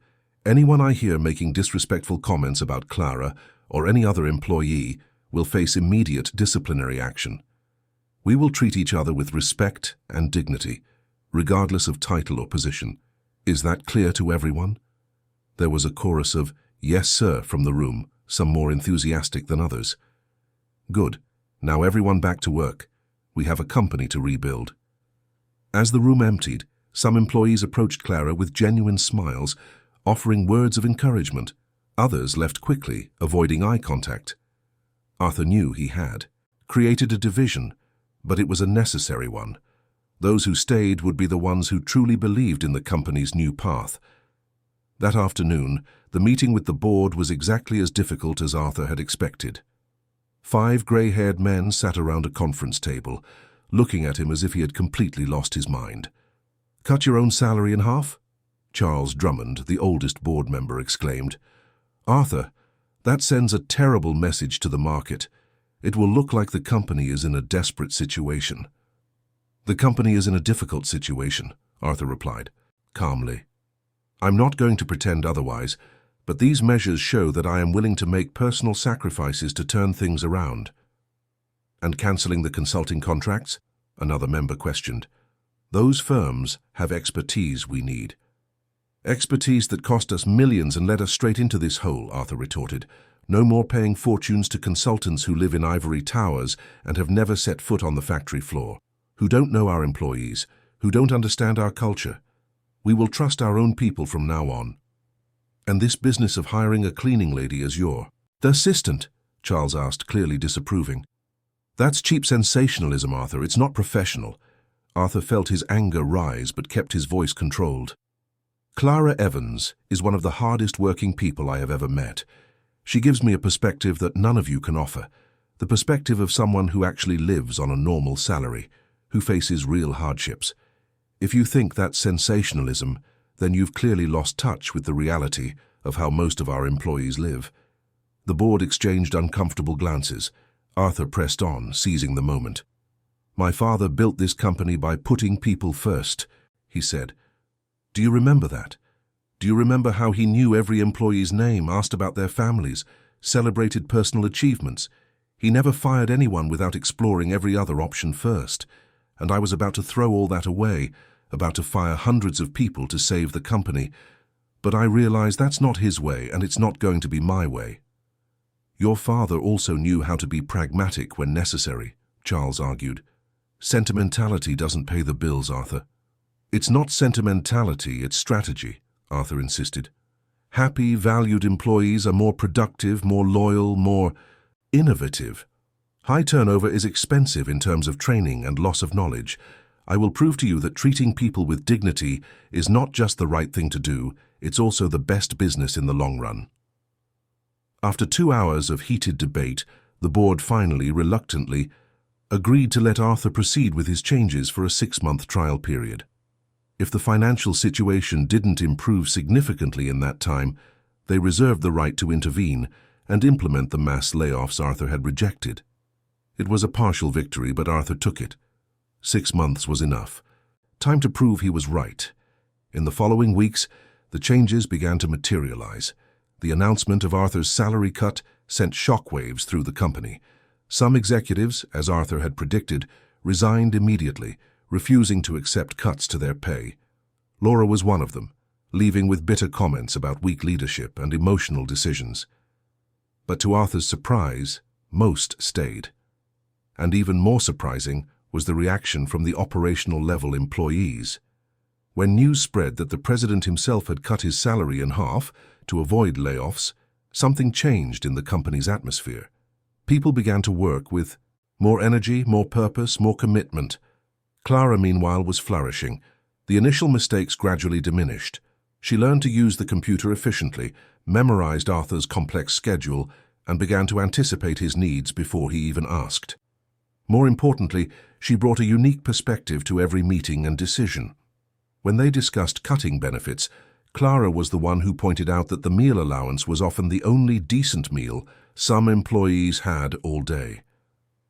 "Anyone I hear making disrespectful comments about Clara or any other employee will face immediate disciplinary action. We will treat each other with respect and dignity, regardless of title or position. Is that clear to everyone?" There was a chorus of "Yes, sir" from the room, some more enthusiastic than others. "Good. Now everyone back to work. We have a company to rebuild." As the room emptied, some employees approached Clara with genuine smiles, offering words of encouragement. Others left quickly, avoiding eye contact. Arthur knew he had created a division, but it was a necessary one. Those who stayed would be the ones who truly believed in the company's new path. That afternoon, the meeting with the board was exactly as difficult as Arthur had expected. 5 grey-haired men sat around a conference table, looking at him as if he had completely lost his mind. "Cut your own salary in half?" Charles Drummond, the oldest board member, exclaimed. "Arthur, that sends a terrible message to the market. It will look like the company is in a desperate situation." "The company is in a difficult situation," Arthur replied, calmly. "I'm not going to pretend otherwise, but these measures show that I am willing to make personal sacrifices to turn things around." "And cancelling the consulting contracts?" another member questioned. "Those firms have expertise we need." "Expertise that cost us millions and led us straight into this hole," Arthur retorted. "No more paying fortunes to consultants who live in ivory towers and have never set foot on the factory floor, who don't know our employees, who don't understand our culture. We will trust our own people from now on. And this business of hiring a cleaning lady as your assistant?" Charles asked, clearly disapproving. "That's cheap sensationalism, Arthur. It's not professional." Arthur felt his anger rise but kept his voice controlled. "Clara Evans is one of the hardest working people I have ever met. She gives me a perspective that none of you can offer, the perspective of someone who actually lives on a normal salary, who faces real hardships. If you think that's sensationalism, then you've clearly lost touch with the reality of how most of our employees live." The board exchanged uncomfortable glances. Arthur pressed on, seizing the moment. "My father built this company by putting people first," he said. "Do you remember that? Do you remember how he knew every employee's name, asked about their families, celebrated personal achievements? He never fired anyone without exploring every other option first. And I was about to throw all that away, about to fire hundreds of people to save the company. But I realized that's not his way, and it's not going to be my way." "Your father also knew how to be pragmatic when necessary," Charles argued. "Sentimentality doesn't pay the bills, Arthur." "It's not sentimentality, it's strategy," Arthur insisted. "Happy, valued employees are more productive, more loyal, more innovative. High turnover is expensive in terms of training and loss of knowledge. I will prove to you that treating people with dignity is not just the right thing to do, it's also the best business in the long run." After 2 hours of heated debate, the board finally, reluctantly, agreed to let Arthur proceed with his changes for a 6-month trial period. If the financial situation didn't improve significantly in that time, they reserved the right to intervene and implement the mass layoffs Arthur had rejected. It was a partial victory, but Arthur took it. 6 months was enough. Time to prove he was right. In the following weeks, the changes began to materialize. The announcement of Arthur's salary cut sent shockwaves through the company. Some executives, as Arthur had predicted, resigned immediately, refusing to accept cuts to their pay. Laura was one of them, leaving with bitter comments about weak leadership and emotional decisions. But to Arthur's surprise, most stayed. And even more surprising was the reaction from the operational level employees. When news spread that the president himself had cut his salary in half to avoid layoffs, something changed in the company's atmosphere. People began to work with more energy, more purpose, more commitment. Clara, meanwhile, was flourishing. The initial mistakes gradually diminished. She learned to use the computer efficiently, memorized Arthur's complex schedule, and began to anticipate his needs before he even asked. More importantly, she brought a unique perspective to every meeting and decision. When they discussed cutting benefits, Clara was the one who pointed out that the meal allowance was often the only decent meal some employees had all day.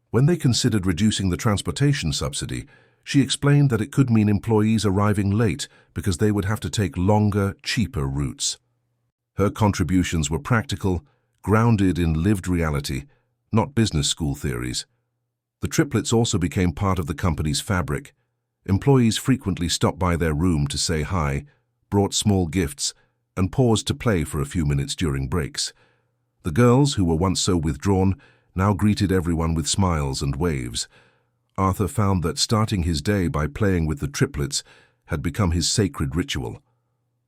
When they considered reducing the transportation subsidy, she explained that it could mean employees arriving late because they would have to take longer, cheaper routes. Her contributions were practical, grounded in lived reality, not business school theories. The triplets also became part of the company's fabric. Employees frequently stopped by their room to say hi, brought small gifts, and paused to play for a few minutes during breaks. The girls, who were once so withdrawn, now greeted everyone with smiles and waves. Arthur found that starting his day by playing with the triplets had become his sacred ritual.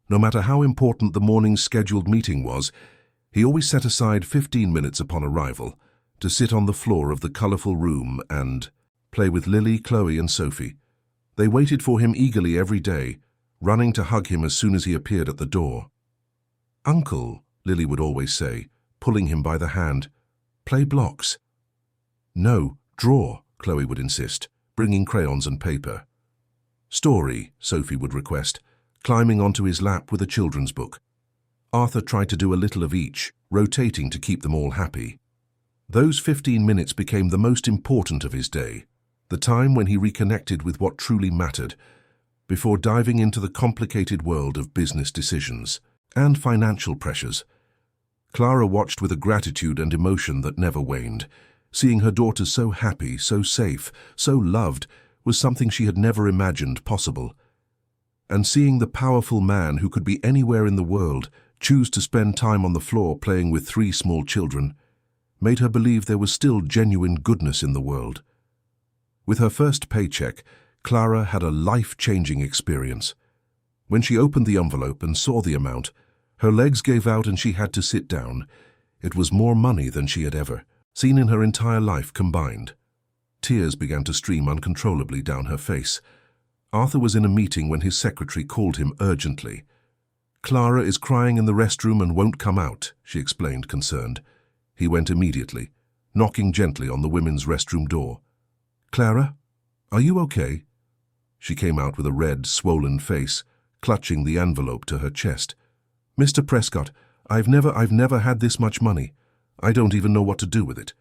No matter how important the morning's scheduled meeting was, he always set aside 15 minutes upon arrival to sit on the floor of the colorful room and play with Lily, Chloe, and Sophie. They waited for him eagerly every day, running to hug him as soon as he appeared at the door. "Uncle," Lily would always say, pulling him by the hand, "play blocks." "No, draw," Chloe would insist, bringing crayons and paper. "Story," Sophie would request, climbing onto his lap with a children's book. Arthur tried to do a little of each, rotating to keep them all happy. Those 15 minutes became the most important of his day, the time when he reconnected with what truly mattered, before diving into the complicated world of business decisions and financial pressures. Clara watched with a gratitude and emotion that never waned. Seeing her daughter so happy, so safe, so loved, was something she had never imagined possible. And seeing the powerful man who could be anywhere in the world choose to spend time on the floor playing with 3 small children made her believe there was still genuine goodness in the world. With her first paycheck, Clara had a life-changing experience. When she opened the envelope and saw the amount, her legs gave out and she had to sit down. It was more money than she had ever seen in her entire life combined. Tears began to stream uncontrollably down her face. Arthur was in a meeting when his secretary called him urgently. "Clara is crying in the restroom and won't come out," she explained, concerned. He went immediately, knocking gently on the women's restroom door. "Clara, are you okay?" She came out with a red, swollen face, clutching the envelope to her chest. "Mr. Prescott, I've never had this much money. I don't even know what to do with it."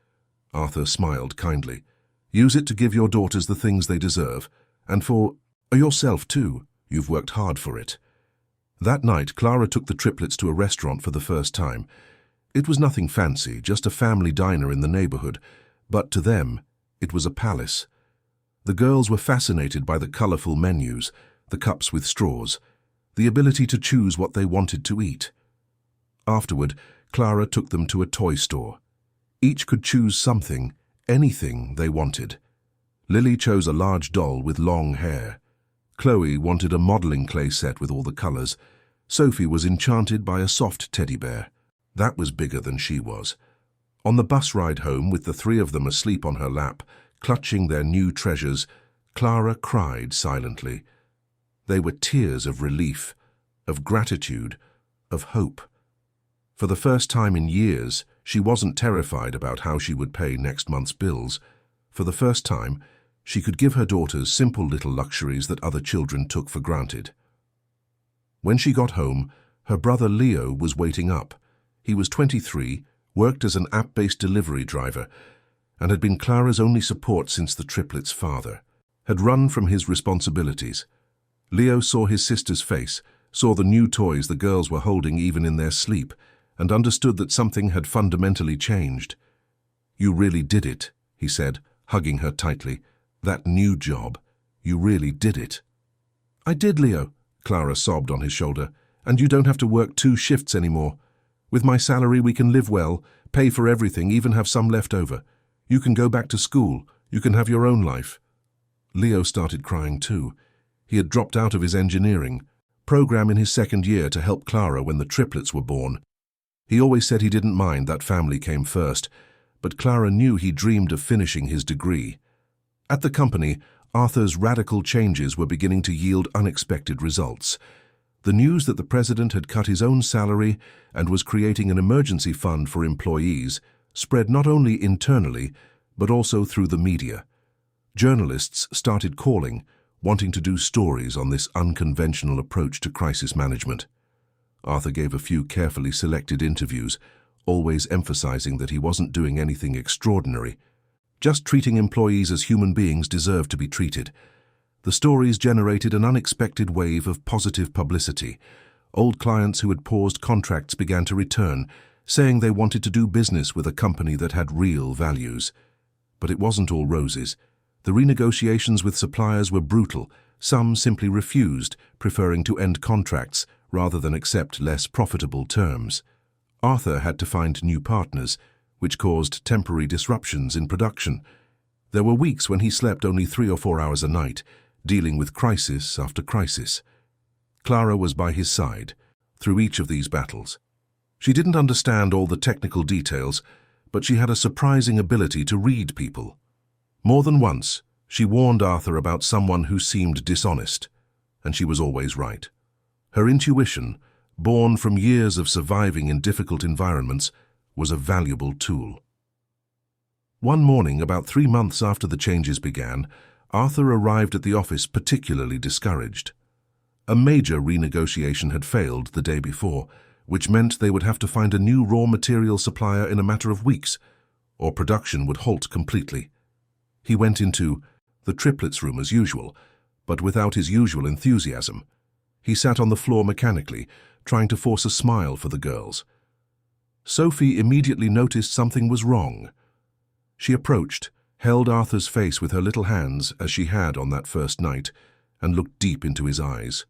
Arthur smiled kindly. "Use it to give your daughters the things they deserve, and for yourself too. You've worked hard for it." That night, Clara took the triplets to a restaurant for the first time. It was nothing fancy, just a family diner in the neighborhood, but to them, it was a palace. The girls were fascinated by the colorful menus, the cups with straws, the ability to choose what they wanted to eat. Afterward, Clara took them to a toy store. Each could choose something, anything they wanted. Lily chose a large doll with long hair. Chloe wanted a modeling clay set with all the colors. Sophie was enchanted by a soft teddy bear. That was bigger than she was. On the bus ride home, with the 3 of them asleep on her lap, clutching their new treasures, Clara cried silently. They were tears of relief, of gratitude, of hope. For the first time in years, she wasn't terrified about how she would pay next month's bills. For the first time, she could give her daughters simple little luxuries that other children took for granted. When she got home, her brother Leo was waiting up. He was 23, worked as an app-based delivery driver, and had been Clara's only support since the triplets' father had run from his responsibilities. Leo saw his sister's face, saw the new toys the girls were holding even in their sleep, and understood that something had fundamentally changed. "You really did it," he said, hugging her tightly. "That new job. You really did it." "I did, Leo," Clara sobbed on his shoulder. "And you don't have to work 2 shifts anymore. With my salary we can live well, pay for everything, even have some left over. You can go back to school. You can have your own life." Leo started crying too. He had dropped out of his engineering program in his 2nd year to help Clara when the triplets were born. He always said he didn't mind that family came first, but Clara knew he dreamed of finishing his degree. At the company, Arthur's radical changes were beginning to yield unexpected results. The news that the president had cut his own salary and was creating an emergency fund for employees spread not only internally, but also through the media. Journalists started calling, wanting to do stories on this unconventional approach to crisis management. Arthur gave a few carefully selected interviews, always emphasizing that he wasn't doing anything extraordinary, just treating employees as human beings deserve to be treated. The stories generated an unexpected wave of positive publicity. Old clients who had paused contracts began to return, saying they wanted to do business with a company that had real values. But it wasn't all roses. The renegotiations with suppliers were brutal. Some simply refused, preferring to end contracts rather than accept less profitable terms. Arthur had to find new partners, which caused temporary disruptions in production. There were weeks when he slept only 3 or 4 hours a night, dealing with crisis after crisis. Clara was by his side through each of these battles. She didn't understand all the technical details, but she had a surprising ability to read people. More than once, she warned Arthur about someone who seemed dishonest, and she was always right. Her intuition, born from years of surviving in difficult environments, was a valuable tool. One morning, about 3 months after the changes began, Arthur arrived at the office particularly discouraged. A major renegotiation had failed the day before, which meant they would have to find a new raw material supplier in a matter of weeks, or production would halt completely. He went into the triplets' room as usual, but without his usual enthusiasm. He sat on the floor mechanically, trying to force a smile for the girls. Sophie immediately noticed something was wrong. She approached, held Arthur's face with her little hands as she had on that first night, and looked deep into his eyes.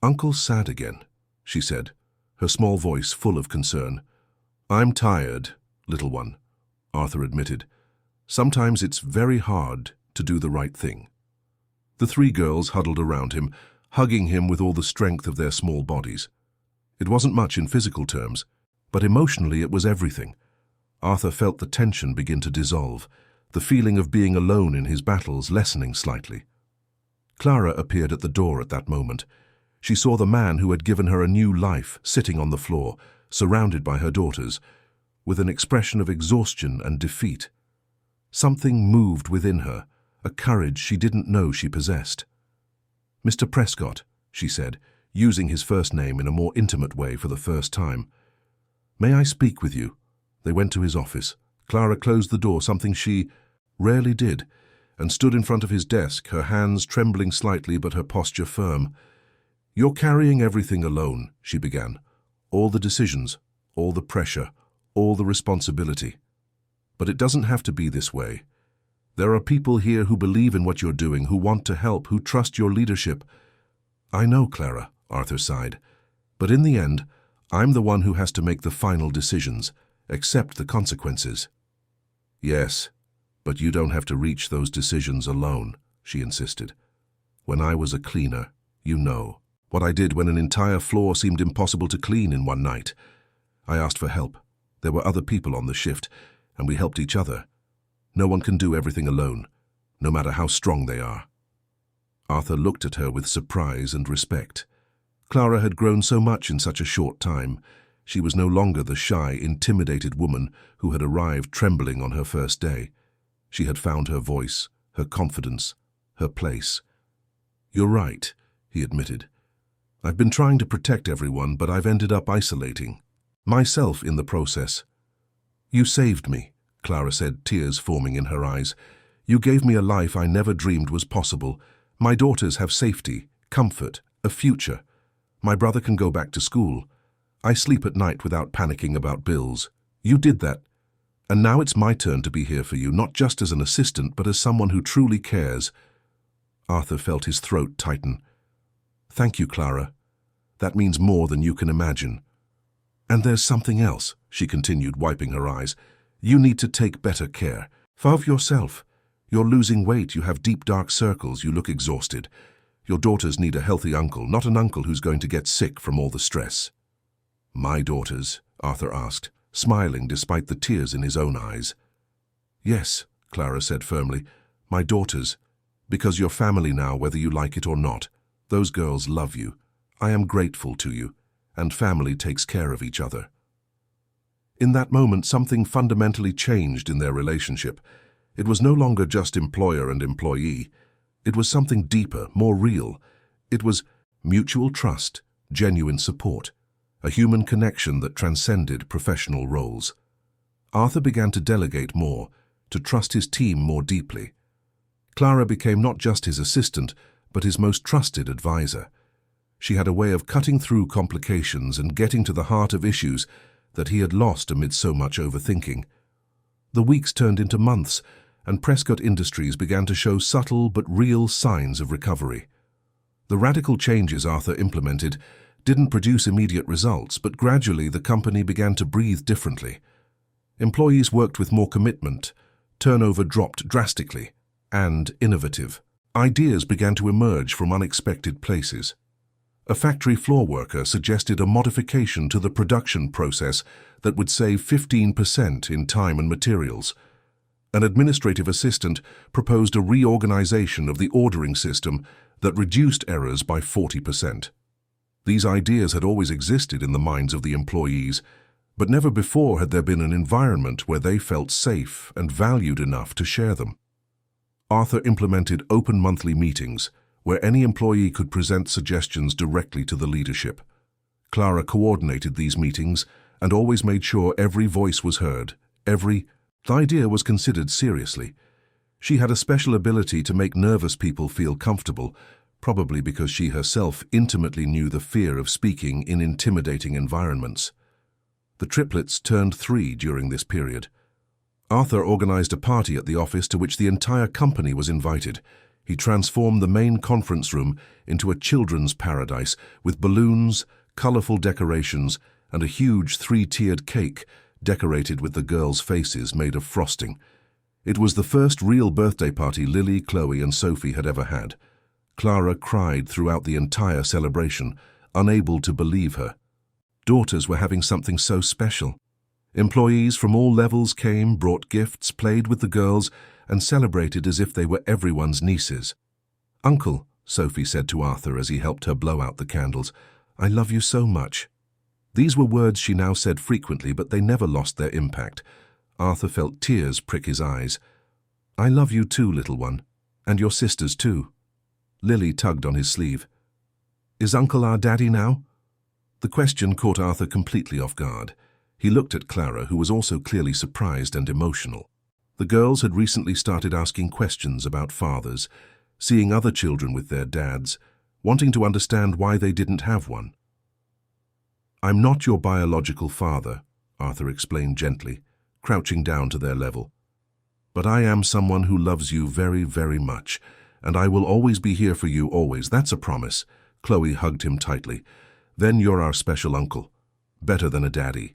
"Uncle's sad again," she said, her small voice full of concern. "I'm tired, little one," Arthur admitted. "Sometimes it's very hard to do the right thing." The 3 girls huddled around him, hugging him with all the strength of their small bodies. It wasn't much in physical terms, but emotionally it was everything. Arthur felt the tension begin to dissolve, the feeling of being alone in his battles lessening slightly. Clara appeared at the door at that moment. She saw the man who had given her a new life sitting on the floor, surrounded by her daughters, with an expression of exhaustion and defeat. Something moved within her, a courage she didn't know she possessed. "Mr. Prescott," she said, using his first name in a more intimate way for the first time. "May I speak with you?" They went to his office. Clara closed the door, something she rarely did, and stood in front of his desk, her hands trembling slightly but her posture firm. "You're carrying everything alone," she began. "All the decisions, all the pressure, all the responsibility. But it doesn't have to be this way. There are people here who believe in what you're doing, who want to help, who trust your leadership." "I know, Clara," Arthur sighed. "But in the end, I'm the one who has to make the final decisions, accept the consequences." "Yes, but you don't have to reach those decisions alone," she insisted. "When I was a cleaner, you know, what I did when an entire floor seemed impossible to clean in one night. I asked for help. There were other people on the shift, and we helped each other. No one can do everything alone, no matter how strong they are." Arthur looked at her with surprise and respect. Clara had grown so much in such a short time. She was no longer the shy, intimidated woman who had arrived trembling on her first day. She had found her voice, her confidence, her place. "You're right," he admitted. "I've been trying to protect everyone, but I've ended up isolating myself in the process." "You saved me," Clara said, tears forming in her eyes. "You gave me a life I never dreamed was possible. My daughters have safety, comfort, a future. My brother can go back to school. I sleep at night without panicking about bills. You did that. And now it's my turn to be here for you, not just as an assistant, but as someone who truly cares." Arthur felt his throat tighten. "Thank you, Clara. That means more than you can imagine." "And there's something else," she continued, wiping her eyes. "You need to take better care of yourself. You're losing weight, you have deep dark circles, you look exhausted. Your daughters need a healthy uncle, not an uncle who's going to get sick from all the stress." "My daughters?" Arthur asked, smiling despite the tears in his own eyes. "Yes," Clara said firmly, "my daughters. Because you're family now, whether you like it or not. Those girls love you. I am grateful to you. And family takes care of each other." In that moment, something fundamentally changed in their relationship. It was no longer just employer and employee. It was something deeper, more real. It was mutual trust, genuine support, a human connection that transcended professional roles. Arthur began to delegate more, to trust his team more deeply. Clara became not just his assistant, but his most trusted advisor. She had a way of cutting through complications and getting to the heart of issues that he had lost amid so much overthinking. The weeks turned into months, and Prescott Industries began to show subtle but real signs of recovery. The radical changes Arthur implemented didn't produce immediate results, but gradually the company began to breathe differently. Employees worked with more commitment, turnover dropped drastically, and innovative ideas began to emerge from unexpected places. A factory floor worker suggested a modification to the production process that would save 15% in time and materials. An administrative assistant proposed a reorganization of the ordering system that reduced errors by 40%. These ideas had always existed in the minds of the employees, but never before had there been an environment where they felt safe and valued enough to share them. Arthur implemented open monthly meetings, where any employee could present suggestions directly to the leadership. Clara coordinated these meetings and always made sure every voice was heard, every idea was considered seriously. She had a special ability to make nervous people feel comfortable, probably because she herself intimately knew the fear of speaking in intimidating environments. The triplets turned 3 during this period. Arthur organized a party at the office to which the entire company was invited. He transformed the main conference room into a children's paradise with balloons, colorful decorations, and a huge 3-tiered cake decorated with the girls' faces made of frosting. It was the first real birthday party Lily, Chloe, and Sophie had ever had. Clara cried throughout the entire celebration, unable to believe her daughters were having something so special. Employees from all levels came, brought gifts, played with the girls, and celebrated as if they were everyone's nieces. "Uncle," Sophie said to Arthur as he helped her blow out the candles, "I love you so much." These were words she now said frequently, but they never lost their impact. Arthur felt tears prick his eyes. "I love you too, little one, and your sisters too." Lily tugged on his sleeve. "Is Uncle our daddy now?" The question caught Arthur completely off guard. He looked at Clara, who was also clearly surprised and emotional. The girls had recently started asking questions about fathers, seeing other children with their dads, wanting to understand why they didn't have one. "I'm not your biological father," Arthur explained gently, crouching down to their level. "But I am someone who loves you very, very much, and I will always be here for you, always. That's a promise." Chloe hugged him tightly. "Then you're our special uncle. Better than a daddy."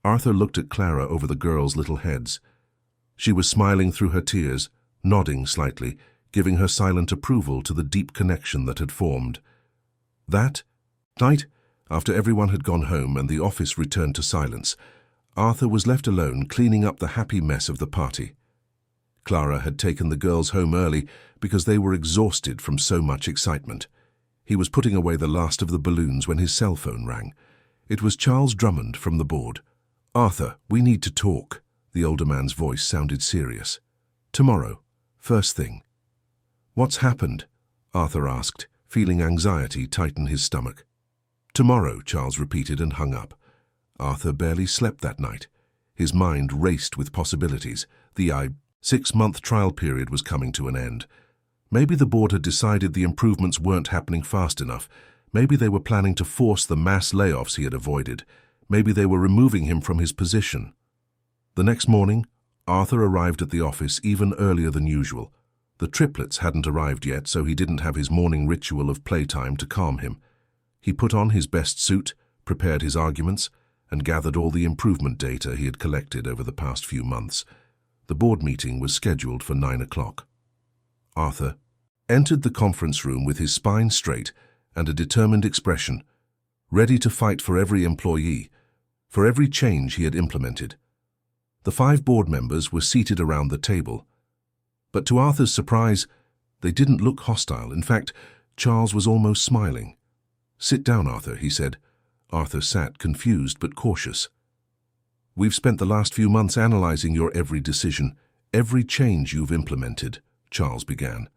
Arthur looked at Clara over the girls' little heads. She was smiling through her tears, nodding slightly, giving her silent approval to the deep connection that had formed. That night, after everyone had gone home and the office returned to silence, Arthur was left alone cleaning up the happy mess of the party. Clara had taken the girls home early because they were exhausted from so much excitement. He was putting away the last of the balloons when his cell phone rang. It was Charles Drummond from the board. "Arthur, we need to talk." The older man's voice sounded serious. Tomorrow, first thing. What's happened? Arthur asked, feeling anxiety tighten his stomach. Tomorrow, Charles repeated and hung up. Arthur barely slept that night. His mind raced with possibilities. The 6-month trial period was coming to an end. Maybe the board had decided the improvements weren't happening fast enough. Maybe they were planning to force the mass layoffs he had avoided. Maybe they were removing him from his position. The next morning, Arthur arrived at the office even earlier than usual. The triplets hadn't arrived yet, so he didn't have his morning ritual of playtime to calm him. He put on his best suit, prepared his arguments, and gathered all the improvement data he had collected over the past few months. The board meeting was scheduled for 9 o'clock. Arthur entered the conference room with his spine straight and a determined expression, ready to fight for every employee, for every change he had implemented. The 5 board members were seated around the table, but to Arthur's surprise, they didn't look hostile. In fact, Charles was almost smiling. "Sit down, Arthur," he said. Arthur sat, confused but cautious. "We've spent the last few months analyzing your every decision, every change you've implemented," Charles began.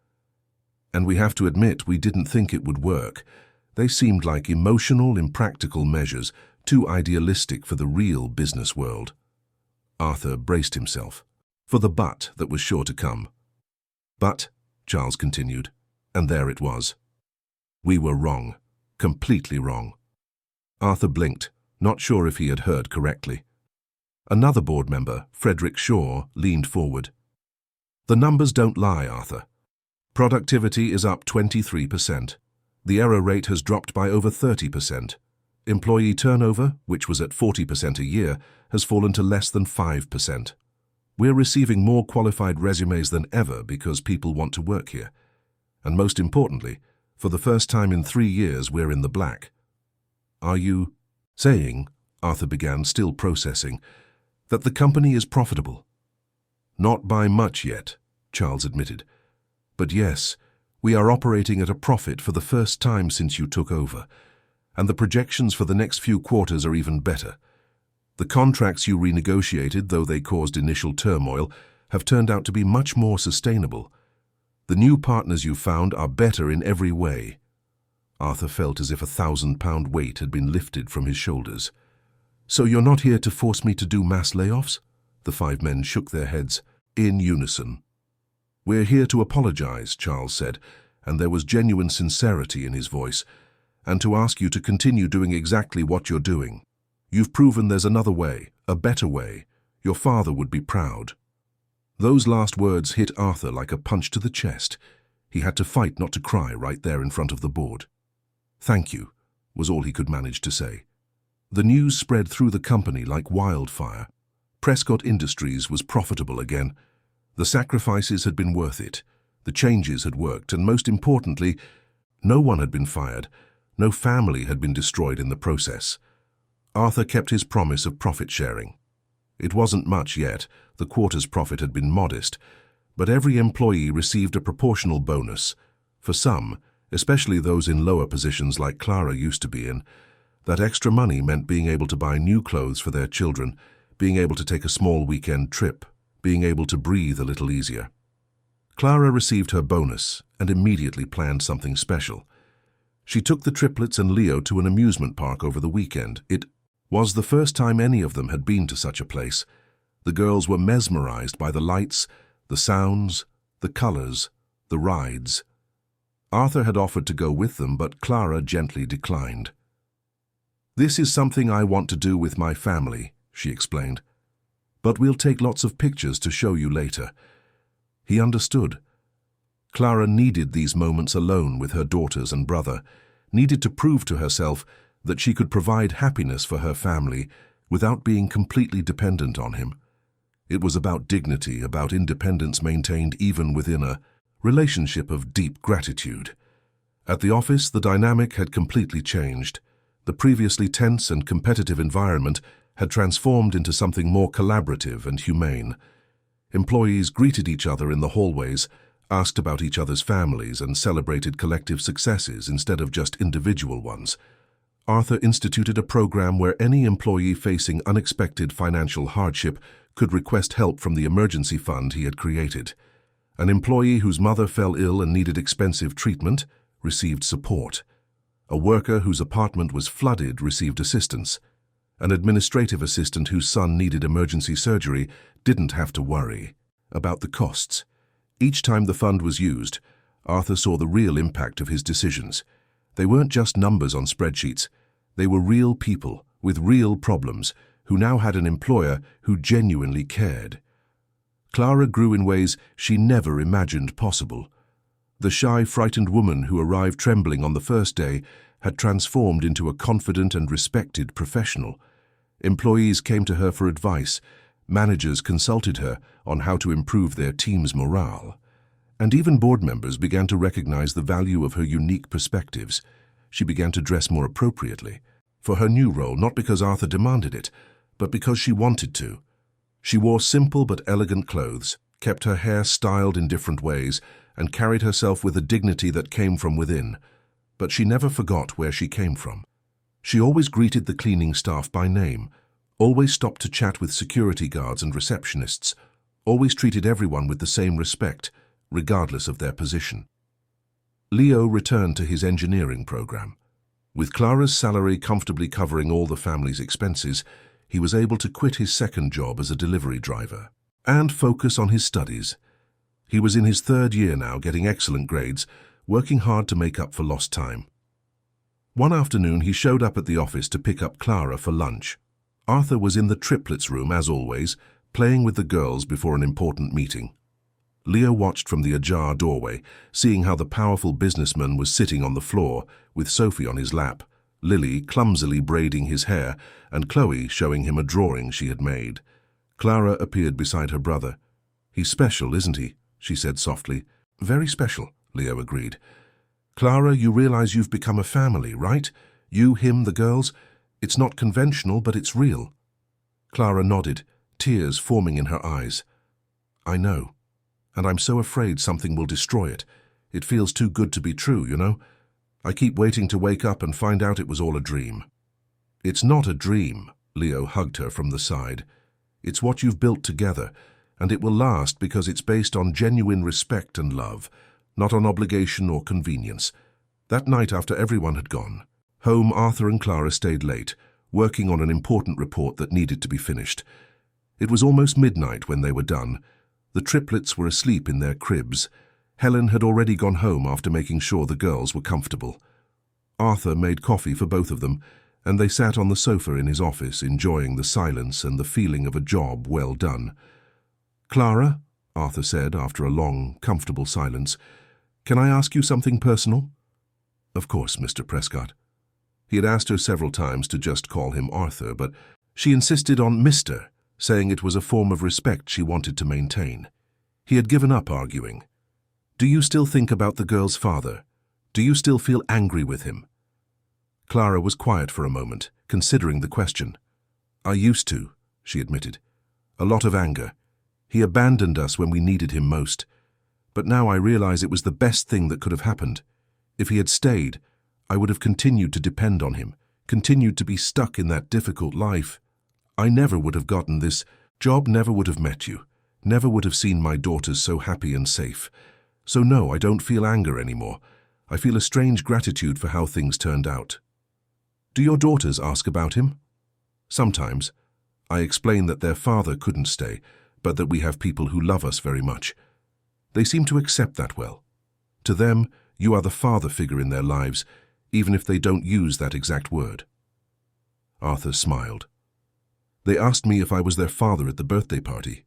"And we have to admit we didn't think it would work. They seemed like emotional, impractical measures, too idealistic for the real business world." Arthur braced himself for the but that was sure to come. "But," Charles continued, and there it was. "We were wrong, completely wrong." Arthur blinked, not sure if he had heard correctly. Another board member, Frederick Shaw, leaned forward. "The numbers don't lie, Arthur. Productivity is up 23%. The error rate has dropped by over 30%. Employee turnover, which was at 40% a year, has fallen to less than 5%. We're receiving more qualified resumes than ever because people want to work here. And most importantly, for the first time in 3 years, we're in the black." "Are you saying," Arthur began, still processing, "that the company is profitable?" "Not by much yet," Charles admitted. "But yes, we are operating at a profit for the first time since you took over, and the projections for the next few quarters are even better. The contracts you renegotiated, though they caused initial turmoil, have turned out to be much more sustainable. The new partners you found are better in every way." Arthur felt as if a 1,000-pound weight had been lifted from his shoulders. "So you're not here to force me to do mass layoffs?" The 5 men shook their heads in unison. "We're here to apologize," Charles said, and there was genuine sincerity in his voice, "and to ask you to continue doing exactly what you're doing. You've proven there's another way, a better way. Your father would be proud." Those last words hit Arthur like a punch to the chest. He had to fight not to cry right there in front of the board. "Thank you," was all he could manage to say. The news spread through the company like wildfire. Prescott Industries was profitable again. The sacrifices had been worth it. The changes had worked, and most importantly, no one had been fired. No family had been destroyed in the process. Arthur kept his promise of profit sharing. It wasn't much yet. The quarter's profit had been modest, but every employee received a proportional bonus. For some, especially those in lower positions like Clara used to be in, that extra money meant being able to buy new clothes for their children, being able to take a small weekend trip, being able to breathe a little easier. Clara received her bonus and immediately planned something special. She took the triplets and Leo to an amusement park over the weekend. It was the first time any of them had been to such a place. The girls were mesmerized by the lights, the sounds, the colors, the rides. Arthur had offered to go with them, but Clara gently declined. "This is something I want to do with my family," she explained. "But we'll take lots of pictures to show you later." He understood. Clara needed these moments alone with her daughters and brother, needed to prove to herself that she could provide happiness for her family without being completely dependent on him. It was about dignity, about independence maintained even within a relationship of deep gratitude. At the office, the dynamic had completely changed. The previously tense and competitive environment had transformed into something more collaborative and humane. Employees greeted each other in the hallways, asked about each other's families, and celebrated collective successes instead of just individual ones. Arthur instituted a program where any employee facing unexpected financial hardship could request help from the emergency fund he had created. An employee whose mother fell ill and needed expensive treatment received support. A worker whose apartment was flooded received assistance. An administrative assistant whose son needed emergency surgery didn't have to worry about the costs. Each time the fund was used, Arthur saw the real impact of his decisions. They weren't just numbers on spreadsheets. They were real people with real problems who now had an employer who genuinely cared. Clara grew in ways she never imagined possible. The shy, frightened woman who arrived trembling on the first day had transformed into a confident and respected professional. Employees came to her for advice. Managers consulted her on how to improve their team's morale. And even board members began to recognize the value of her unique perspectives. She began to dress more appropriately for her new role, not because Arthur demanded it, but because she wanted to. She wore simple but elegant clothes, kept her hair styled in different ways, and carried herself with a dignity that came from within. But she never forgot where she came from. She always greeted the cleaning staff by name, always stopped to chat with security guards and receptionists, always treated everyone with the same respect, regardless of their position. Leo returned to his engineering program. With Clara's salary comfortably covering all the family's expenses, he was able to quit his second job as a delivery driver and focus on his studies. He was in his third year now, getting excellent grades, working hard to make up for lost time. One afternoon, he showed up at the office to pick up Clara for lunch. Arthur was in the triplets room, as always, playing with the girls before an important meeting. Leo watched from the ajar doorway, seeing how the powerful businessman was sitting on the floor, with Sophie on his lap, Lily clumsily braiding his hair, and Chloe showing him a drawing she had made. Clara appeared beside her brother. "He's special, isn't he?" she said softly. "Very special," Leo agreed. "Clara, you realize you've become a family, right? You, him, the girls. It's not conventional, but it's real." Clara nodded, tears forming in her eyes. "I know. And I'm so afraid something will destroy it. It feels too good to be true, you know? I keep waiting to wake up and find out it was all a dream." "It's not a dream," Leo hugged her from the side. "It's what you've built together, and it will last because it's based on genuine respect and love, not on obligation or convenience." That night, after everyone had gone home, Arthur and Clara stayed late, working on an important report that needed to be finished. It was almost midnight when they were done. The triplets were asleep in their cribs. Helen had already gone home after making sure the girls were comfortable. Arthur made coffee for both of them, and they sat on the sofa in his office, enjoying the silence and the feeling of a job well done. "Clara," Arthur said after a long, comfortable silence, "can I ask you something personal?" "Of course, Mr. Prescott." He had asked her several times to just call him Arthur, but she insisted on Mr., saying it was a form of respect she wanted to maintain. He had given up arguing. "Do you still think about the girl's father? Do you still feel angry with him?" Clara was quiet for a moment, considering the question. "I used to," she admitted. "A lot of anger. He abandoned us when we needed him most. But now I realize it was the best thing that could have happened. If he had stayed, I would have continued to depend on him, continued to be stuck in that difficult life. I never would have gotten this job, never would have met you, never would have seen my daughters so happy and safe. So no, I don't feel anger anymore. I feel a strange gratitude for how things turned out." "Do your daughters ask about him?" "Sometimes. I explain that their father couldn't stay, but that we have people who love us very much. They seem to accept that well. To them, you are the father figure in their lives, even if they don't use that exact word." Arthur smiled. "They asked me if I was their father at the birthday party."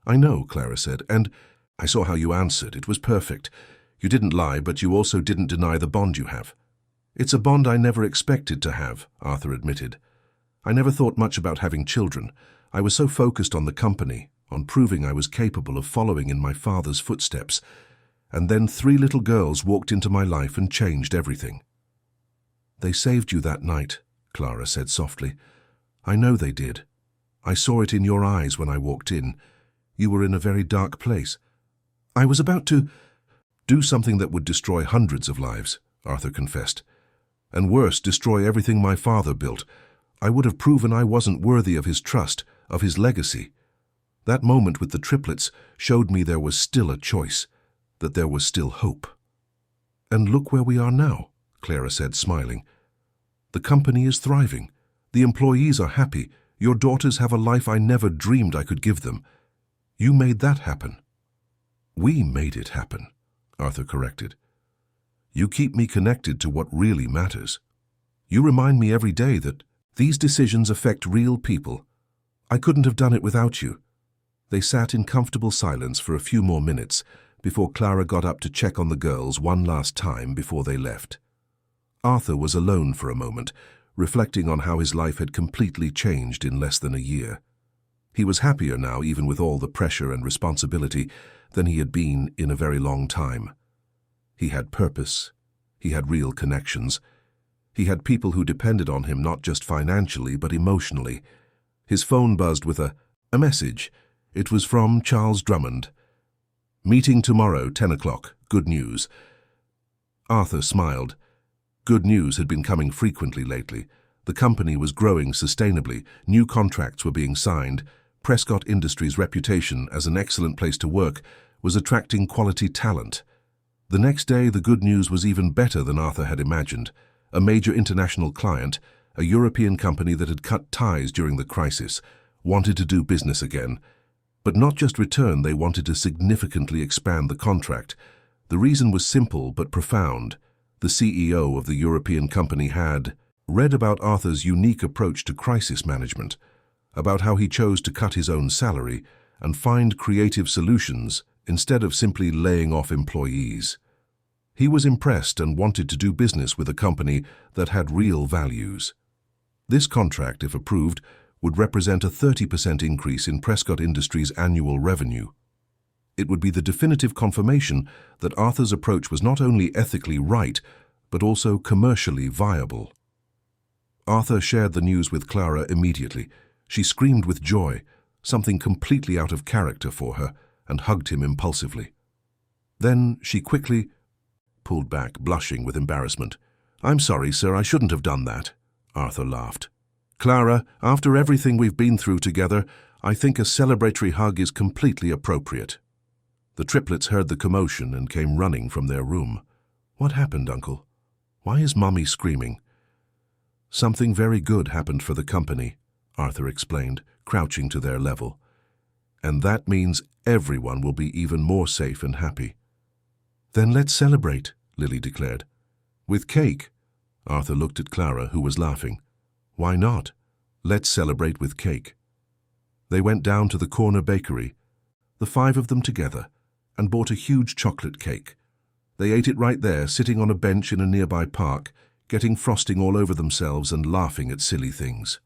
"I know," Clara said, "and I saw how you answered. It was perfect. You didn't lie, but you also didn't deny the bond you have." "It's a bond I never expected to have," Arthur admitted. "I never thought much about having children. I was so focused on the company, on proving I was capable of following in my father's footsteps. And then 3 little girls walked into my life and changed everything." "They saved you that night," Clara said softly. "I know they did. I saw it in your eyes when I walked in. You were in a very dark place." "I was about to do something that would destroy hundreds of lives," Arthur confessed. "And worse, destroy everything my father built. I would have proven I wasn't worthy of his trust, of his legacy. That moment with the triplets showed me there was still a choice, that there was still hope. And look where we are now, Clara said, smiling. The company is thriving. The employees are happy. Your daughters have a life I never dreamed I could give them. You made that happen. We made it happen, Arthur corrected. You keep me connected to what really matters. You remind me every day that these decisions affect real people. I couldn't have done it without you. They sat in comfortable silence for a few more minutes before Clara got up to check on the girls one last time before they left. Arthur was alone for a moment, reflecting on how his life had completely changed in less than a year. He was happier now, even with all the pressure and responsibility, than he had been in a very long time. He had purpose. He had real connections. He had people who depended on him not just financially but emotionally. His phone buzzed with a message. It was from Charles Drummond. Meeting tomorrow, 10 o'clock. Good news. Arthur smiled. Good news had been coming frequently lately. The company was growing sustainably. New contracts were being signed. Prescott Industries' reputation as an excellent place to work was attracting quality talent. The next day, the good news was even better than Arthur had imagined. A major international client, a European company that had cut ties during the crisis, wanted to do business again. But not just return, they wanted to significantly expand the contract. The reason was simple but profound. The CEO of the European company had read about Arthur's unique approach to crisis management, about how he chose to cut his own salary and find creative solutions instead of simply laying off employees. He was impressed and wanted to do business with a company that had real values. This contract, if approved, would represent a 30% increase in Prescott Industries' annual revenue. It would be the definitive confirmation that Arthur's approach was not only ethically right, but also commercially viable. Arthur shared the news with Clara immediately. She screamed with joy, something completely out of character for her, and hugged him impulsively. Then she quickly pulled back, blushing with embarrassment. "I'm sorry, sir, I shouldn't have done that." Arthur laughed. "Clara, after everything we've been through together, I think a celebratory hug is completely appropriate." The triplets heard the commotion and came running from their room. "What happened, Uncle? Why is Mommy screaming?" "Something very good happened for the company," Arthur explained, crouching to their level. "And that means everyone will be even more safe and happy." "Then let's celebrate," Lily declared. "With cake?" Arthur looked at Clara, who was laughing. "Why not? Let's celebrate with cake." They went down to the corner bakery, the five of them together, and bought a huge chocolate cake. They ate it right there, sitting on a bench in a nearby park, getting frosting all over themselves and laughing at silly things.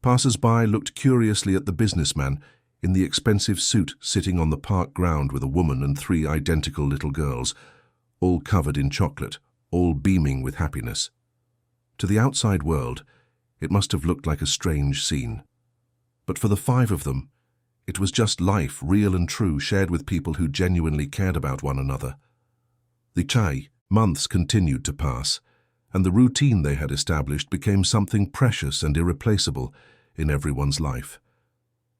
Passers-by looked curiously at the businessman in the expensive suit sitting on the park ground with a woman and three identical little girls, all covered in chocolate, all beaming with happiness. To the outside world, it must have looked like a strange scene. But for the five of them, it was just life, real and true, shared with people who genuinely cared about one another. The months continued to pass, and the routine they had established became something precious and irreplaceable in everyone's life.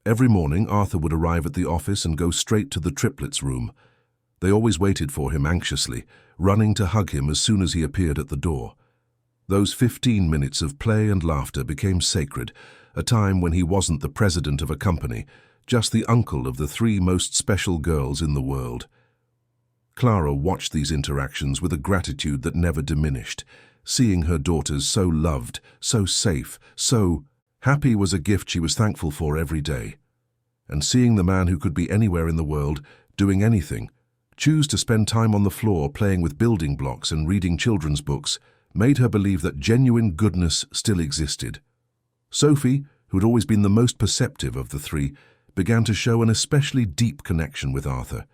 Every morning, Arthur would arrive at the office and go straight to the triplets' room. They always waited for him anxiously, running to hug him as soon as he appeared at the door. Those 15 minutes of play and laughter became sacred, a time when he wasn't the president of a company, just the uncle of the three most special girls in the world. Clara watched these interactions with a gratitude that never diminished. Seeing her daughters so loved, so safe, so happy was a gift she was thankful for every day. And seeing the man who could be anywhere in the world, doing anything, choose to spend time on the floor playing with building blocks and reading children's books, made her believe that genuine goodness still existed. Sophie, who had always been the most perceptive of the three, began to show an especially deep connection with Arthur.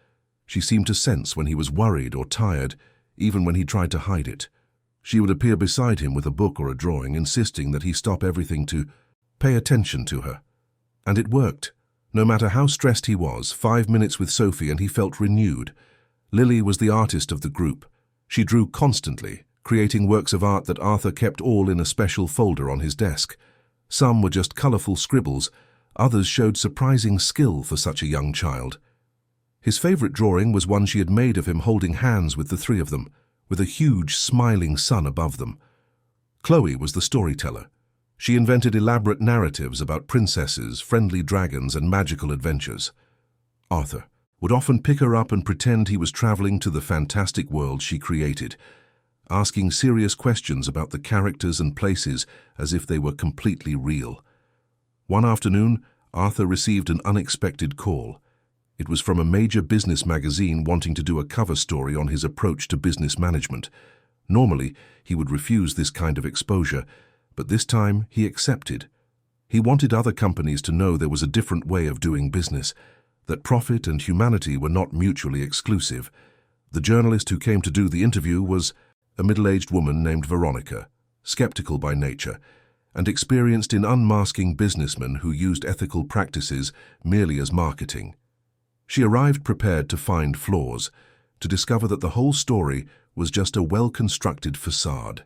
She seemed to sense when he was worried or tired, even when he tried to hide it. She would appear beside him with a book or a drawing, insisting that he stop everything to pay attention to her. And it worked. No matter how stressed he was, 5 minutes with Sophie and he felt renewed. Lily was the artist of the group. She drew constantly, creating works of art that Arthur kept all in a special folder on his desk. Some were just colourful scribbles, Others showed surprising skill for such a young child. His favorite drawing was one she had made of him holding hands with the three of them, with a huge, smiling sun above them. Chloe was the storyteller. She invented elaborate narratives about princesses, friendly dragons, and magical adventures. Arthur would often pick her up and pretend he was traveling to the fantastic world she created, asking serious questions about the characters and places as if they were completely real. One afternoon, Arthur received an unexpected call. It was from a major business magazine wanting to do a cover story on his approach to business management. Normally, he would refuse this kind of exposure, but this time he accepted. He wanted other companies to know there was a different way of doing business, that profit and humanity were not mutually exclusive. The journalist who came to do the interview was a middle-aged woman named Veronica, skeptical by nature, and experienced in unmasking businessmen who used ethical practices merely as marketing. She arrived prepared to find flaws, to discover that the whole story was just a well-constructed facade.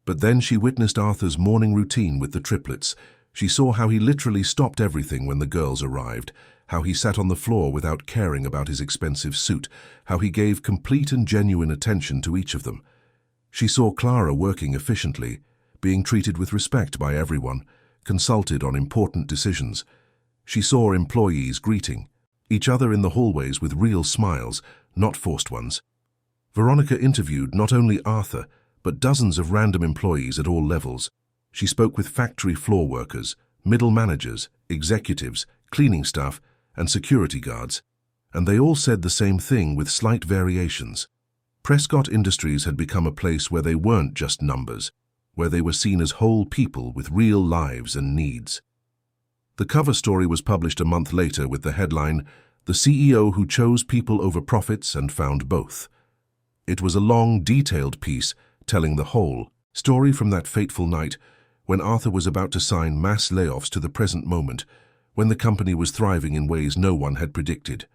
But then she witnessed Arthur's morning routine with the triplets. She saw how he literally stopped everything when the girls arrived, how he sat on the floor without caring about his expensive suit, how he gave complete and genuine attention to each of them. She saw Clara working efficiently, being treated with respect by everyone, consulted on important decisions. She saw employees greeting each other in the hallways with real smiles, not forced ones. Veronica interviewed not only Arthur, but dozens of random employees at all levels. She spoke with factory floor workers, middle managers, executives, cleaning staff, and security guards, and they all said the same thing with slight variations. Prescott Industries had become a place where they weren't just numbers, where they were seen as whole people with real lives and needs. The cover story was published a month later with the headline, "The CEO Who Chose People Over Profits and Found Both." It was a long, detailed piece telling the whole story from that fateful night when Arthur was about to sign mass layoffs to the present moment, when the company was thriving in ways no one had predicted.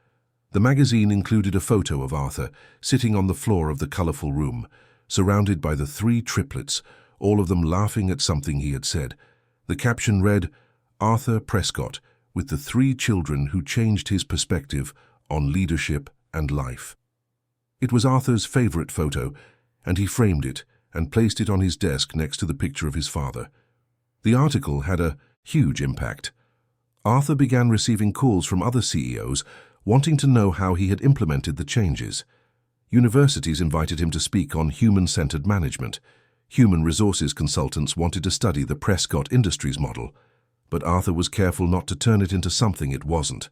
The magazine included a photo of Arthur sitting on the floor of the colorful room, surrounded by the three triplets, all of them laughing at something he had said. The caption read, "Arthur Prescott, with the three children who changed his perspective on leadership and life." It was Arthur's favorite photo, and he framed it and placed it on his desk next to the picture of his father. The article had a huge impact. Arthur began receiving calls from other CEOs wanting to know how he had implemented the changes. Universities invited him to speak on human-centered management. Human resources consultants wanted to study the Prescott Industries model, but Arthur was careful not to turn it into something it wasn't.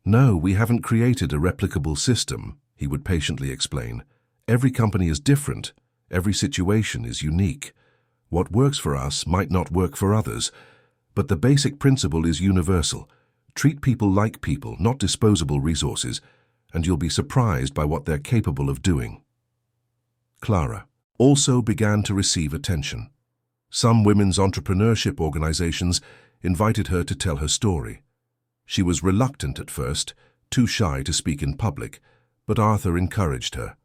"No, we haven't created a replicable system," he would patiently explain. "Every company is different. Every situation is unique. What works for us might not work for others, but the basic principle is universal. Treat people like people, not disposable resources, and you'll be surprised by what they're capable of doing." Clara also began to receive attention. Some women's entrepreneurship organizations invited her to tell her story. She was reluctant at first, too shy to speak in public, but Arthur encouraged her.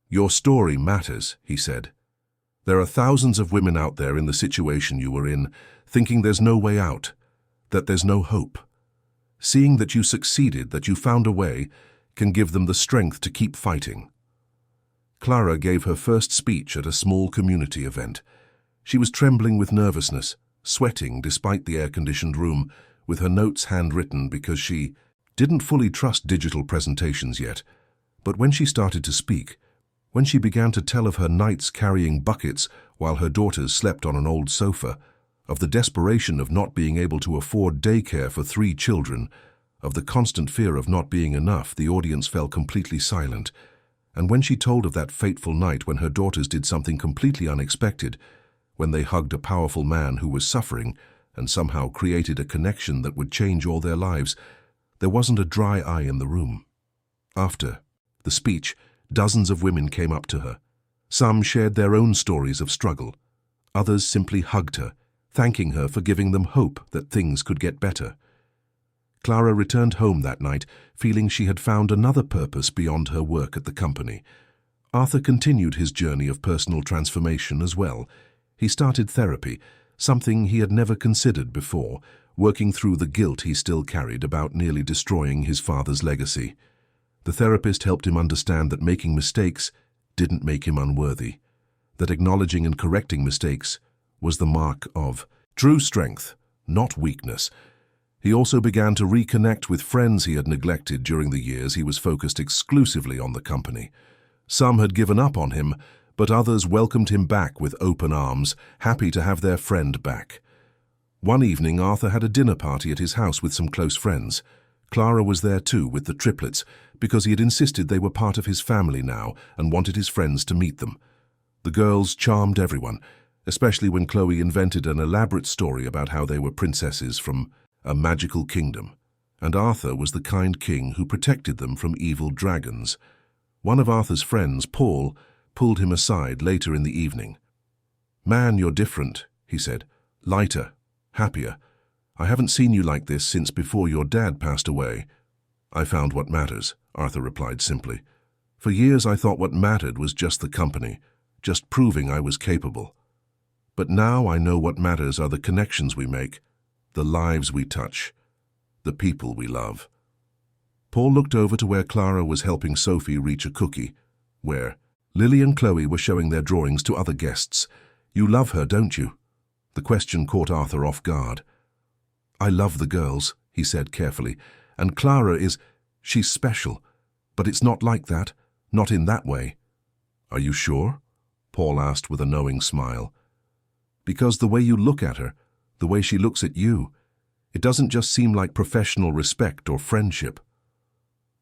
"Your story matters," he said. "There are thousands of women out there in the situation you were in, thinking there's no way out, that there's no hope. Seeing that you succeeded, that you found a way, can give them the strength to keep fighting." Clara gave her first speech at a small community event. She was trembling with nervousness, sweating despite the air-conditioned room, with her notes handwritten because she didn't fully trust digital presentations yet. But when she started to speak, when she began to tell of her nights carrying buckets while her daughters slept on an old sofa, of the desperation of not being able to afford daycare for 3 children, of the constant fear of not being enough, the audience fell completely silent. And when she told of that fateful night when her daughters did something completely unexpected, when they hugged a powerful man who was suffering and somehow created a connection that would change all their lives, there wasn't a dry eye in the room. After the speech, dozens of women came up to her. Some shared their own stories of struggle. Others simply hugged her, thanking her for giving them hope that things could get better. Clara returned home that night, feeling she had found another purpose beyond her work at the company. Arthur continued his journey of personal transformation as well. He started therapy, something he had never considered before, working through the guilt he still carried about nearly destroying his father's legacy. The therapist helped him understand that making mistakes didn't make him unworthy, that acknowledging and correcting mistakes was the mark of true strength, not weakness. He also began to reconnect with friends he had neglected during the years he was focused exclusively on the company. Some had given up on him, but others welcomed him back with open arms, happy to have their friend back. One evening, Arthur had a dinner party at his house with some close friends. Clara was there too, with the triplets, because he had insisted they were part of his family now and wanted his friends to meet them. The girls charmed everyone, especially when Chloe invented an elaborate story about how they were princesses from a magical kingdom, and Arthur was the kind king who protected them from evil dragons. One of Arthur's friends, Paul, pulled him aside later in the evening. "Man, you're different," he said. "Lighter, happier. I haven't seen you like this since before your dad passed away." "I found what matters," Arthur replied simply. "For years I thought what mattered was just the company, just proving I was capable. But now I know what matters are the connections we make, the lives we touch, the people we love." Paul looked over to where Clara was helping Sophie reach a cookie, where Lily and Chloe were showing their drawings to other guests. "You love her, don't you?" The question caught Arthur off guard. "I love the girls," he said carefully, "and Clara she's special, but it's not like that, not in that way." "Are you sure?" Paul asked with a knowing smile. "Because the way you look at her, the way she looks at you, it doesn't just seem like professional respect or friendship."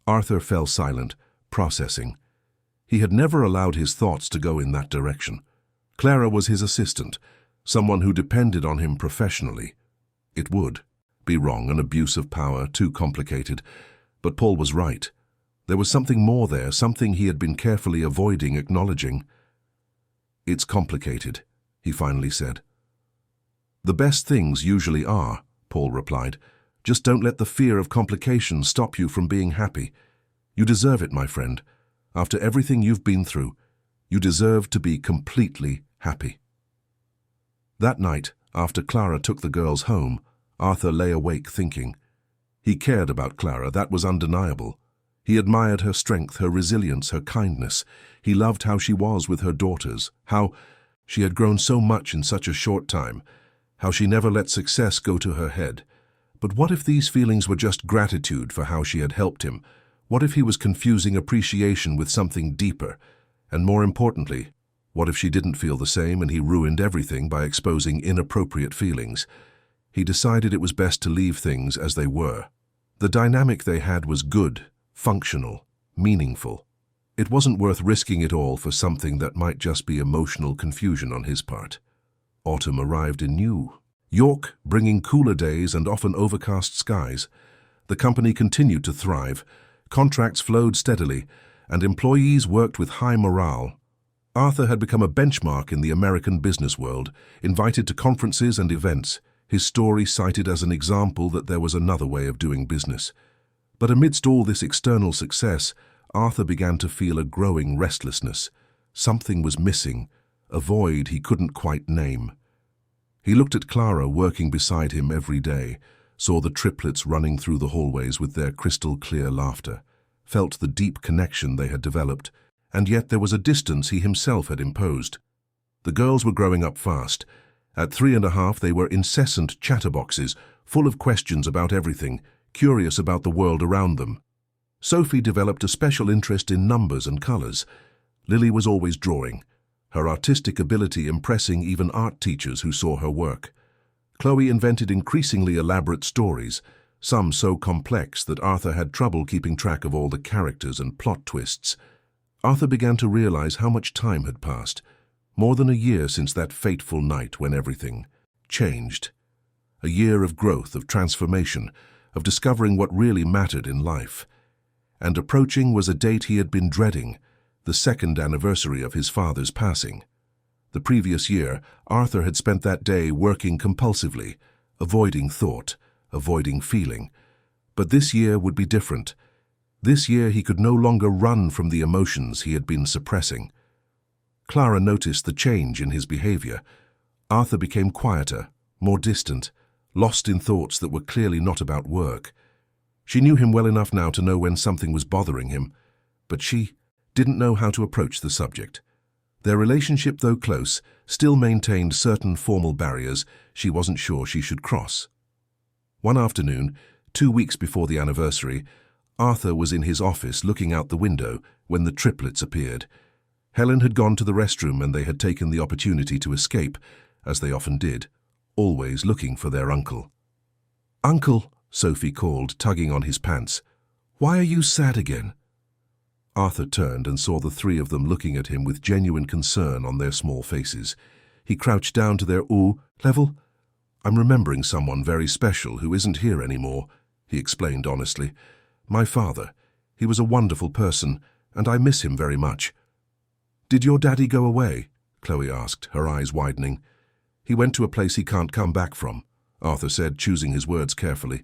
Arthur fell silent, processing. He had never allowed his thoughts to go in that direction. Clara was his assistant, someone who depended on him professionally. It would be wrong, an abuse of power, too complicated. But Paul was right. There was something more there, something he had been carefully avoiding acknowledging. "It's complicated," he finally said. "The best things usually are," Paul replied. "Just don't let the fear of complications stop you from being happy. You deserve it, my friend. After everything you've been through, you deserve to be completely happy." That night, after Clara took the girls home, Arthur lay awake thinking. He cared about Clara, that was undeniable. He admired her strength, her resilience, her kindness. He loved how she was with her daughters, how she had grown so much in such a short time, how she never let success go to her head. But what if these feelings were just gratitude for how she had helped him? What if he was confusing appreciation with something deeper? And more importantly, what if she didn't feel the same and he ruined everything by exposing inappropriate feelings? He decided it was best to leave things as they were. The dynamic they had was good, functional, meaningful. It wasn't worth risking it all for something that might just be emotional confusion on his part. Autumn arrived in New York, bringing cooler days and often overcast skies. The company continued to thrive. Contracts flowed steadily, and employees worked with high morale. Arthur had become a benchmark in the American business world, invited to conferences and events, his story cited as an example that there was another way of doing business. But amidst all this external success, Arthur began to feel a growing restlessness. Something was missing, a void he couldn't quite name. He looked at Clara working beside him every day, saw the triplets running through the hallways with their crystal-clear laughter, felt the deep connection they had developed, and yet there was a distance he himself had imposed. The girls were growing up fast. At 3.5, they were incessant chatterboxes, full of questions about everything, curious about the world around them. Sophie developed a special interest in numbers and colors. Lily was always drawing, her artistic ability impressing even art teachers who saw her work. Chloe invented increasingly elaborate stories, some so complex that Arthur had trouble keeping track of all the characters and plot twists. Arthur began to realize how much time had passed, more than a year since that fateful night when everything changed. A year of growth, of transformation, of discovering what really mattered in life. And approaching was a date he had been dreading, the 2nd anniversary of his father's passing. The previous year, Arthur had spent that day working compulsively, avoiding thought, avoiding feeling. But this year would be different. This year he could no longer run from the emotions he had been suppressing. Clara noticed the change in his behavior. Arthur became quieter, more distant, lost in thoughts that were clearly not about work. She knew him well enough now to know when something was bothering him, but she didn't know how to approach the subject. Their relationship, though close, still maintained certain formal barriers she wasn't sure she should cross. One afternoon, 2 weeks before the anniversary, Arthur was in his office looking out the window when the triplets appeared. Helen had gone to the restroom and they had taken the opportunity to escape, as they often did, always looking for their uncle. "Uncle," Sophie called, tugging on his pants. "Why are you sad again?" Arthur turned and saw the three of them looking at him with genuine concern on their small faces. He crouched down to their level. "I'm remembering someone very special who isn't here anymore," he explained honestly. "My father. He was a wonderful person, and I miss him very much." "Did your daddy go away?" Chloe asked, her eyes widening. "He went to a place he can't come back from," Arthur said, choosing his words carefully.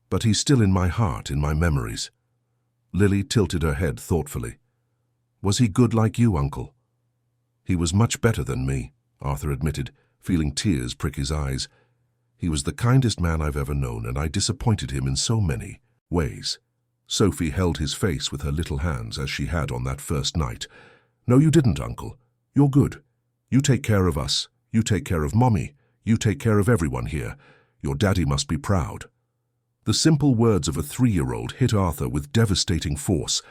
"But he's still in my heart, in my memories." Lily tilted her head thoughtfully. "Was he good like you, Uncle?" "He was much better than me," Arthur admitted, feeling tears prick his eyes. "He was the kindest man I've ever known, and I disappointed him in so many ways." Sophie held his face with her little hands as she had on that first night. "No, you didn't, Uncle. You're good. You take care of us. You take care of Mommy. You take care of everyone here. Your daddy must be proud." The simple words of a 3-year-old hit Arthur with devastating force.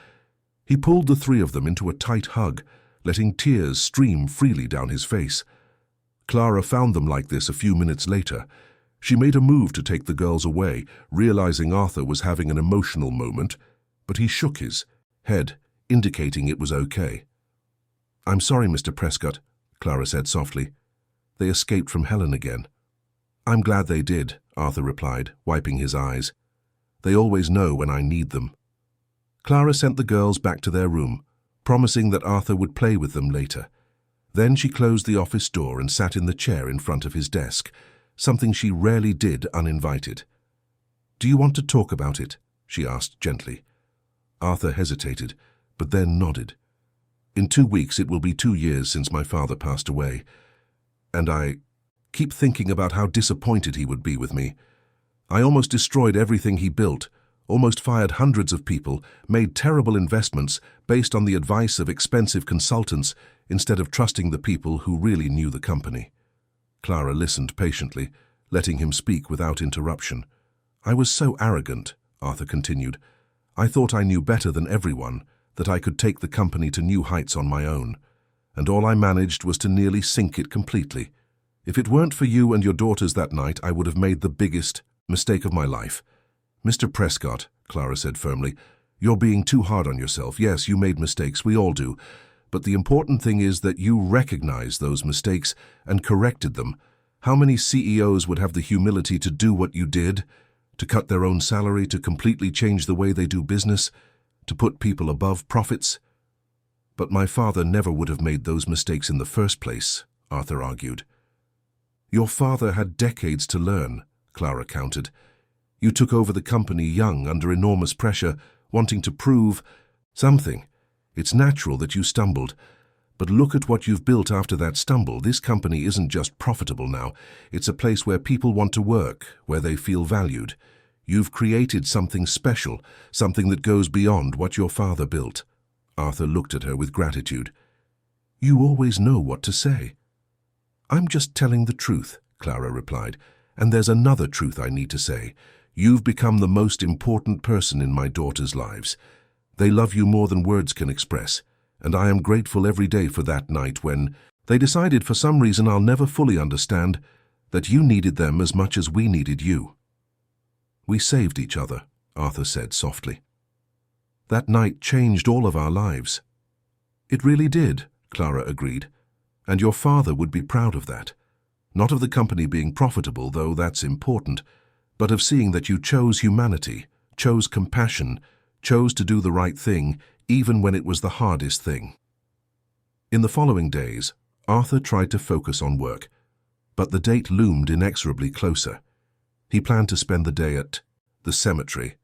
He pulled the three of them into a tight hug, letting tears stream freely down his face. Clara found them like this a few minutes later. She made a move to take the girls away, realizing Arthur was having an emotional moment, but he shook his head, indicating it was okay. "I'm sorry, Mr. Prescott," Clara said softly. "They escaped from Helen again." "I'm glad they did," Arthur replied, wiping his eyes. "They always know when I need them." Clara sent the girls back to their room, promising that Arthur would play with them later. Then she closed the office door and sat in the chair in front of his desk, something she rarely did uninvited. "Do you want to talk about it?" she asked gently. Arthur hesitated, but then nodded. "In 2 weeks it will be 2 years since my father passed away, and I keep thinking about how disappointed he would be with me. I almost destroyed everything he built, almost fired hundreds of people, made terrible investments based on the advice of expensive consultants instead of trusting the people who really knew the company." Clara listened patiently, letting him speak without interruption. "I was so arrogant," Arthur continued. "I thought I knew better than everyone, that I could take the company to new heights on my own, and all I managed was to nearly sink it completely. If it weren't for you and your daughters that night, I would have made the biggest mistake of my life." "Mr. Prescott," Clara said firmly, "you're being too hard on yourself. Yes, you made mistakes, we all do, but the important thing is that you recognized those mistakes and corrected them. How many CEOs would have the humility to do what you did, to cut their own salary, to completely change the way they do business, to put people above profits?" "But my father never would have made those mistakes in the first place," Arthur argued. "Your father had decades to learn," Clara countered. "You took over the company young, under enormous pressure, wanting to prove something. It's natural that you stumbled. But look at what you've built after that stumble. This company isn't just profitable now. It's a place where people want to work, where they feel valued. You've created something special, something that goes beyond what your father built." Arthur looked at her with gratitude. "You always know what to say." "I'm just telling the truth," Clara replied. "And there's another truth I need to say. You've become the most important person in my daughters' lives. They love you more than words can express, and I am grateful every day for that night when they decided, for some reason I'll never fully understand, that you needed them as much as we needed you." "We saved each other," Arthur said softly. "That night changed all of our lives." "It really did," Clara agreed. "And your father would be proud of that. Not of the company being profitable, though that's important, but of seeing that you chose humanity, chose compassion, chose to do the right thing, even when it was the hardest thing." In the following days, Arthur tried to focus on work, but the date loomed inexorably closer. He planned to spend the day at the cemetery,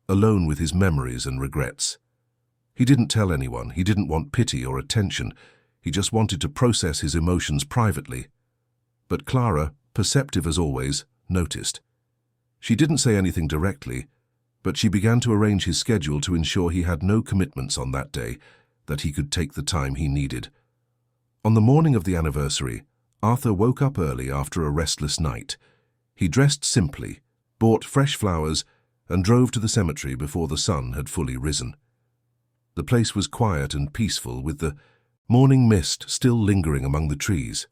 alone with his memories and regrets. He didn't tell anyone. He didn't want pity or attention. He just wanted to process his emotions privately. But Clara, perceptive as always, noticed. She didn't say anything directly, but she began to arrange his schedule to ensure he had no commitments on that day, that he could take the time he needed. On the morning of the anniversary, Arthur woke up early after a restless night. He dressed simply, bought fresh flowers, and drove to the cemetery before the sun had fully risen. The place was quiet and peaceful, with the morning mist still lingering among the trees.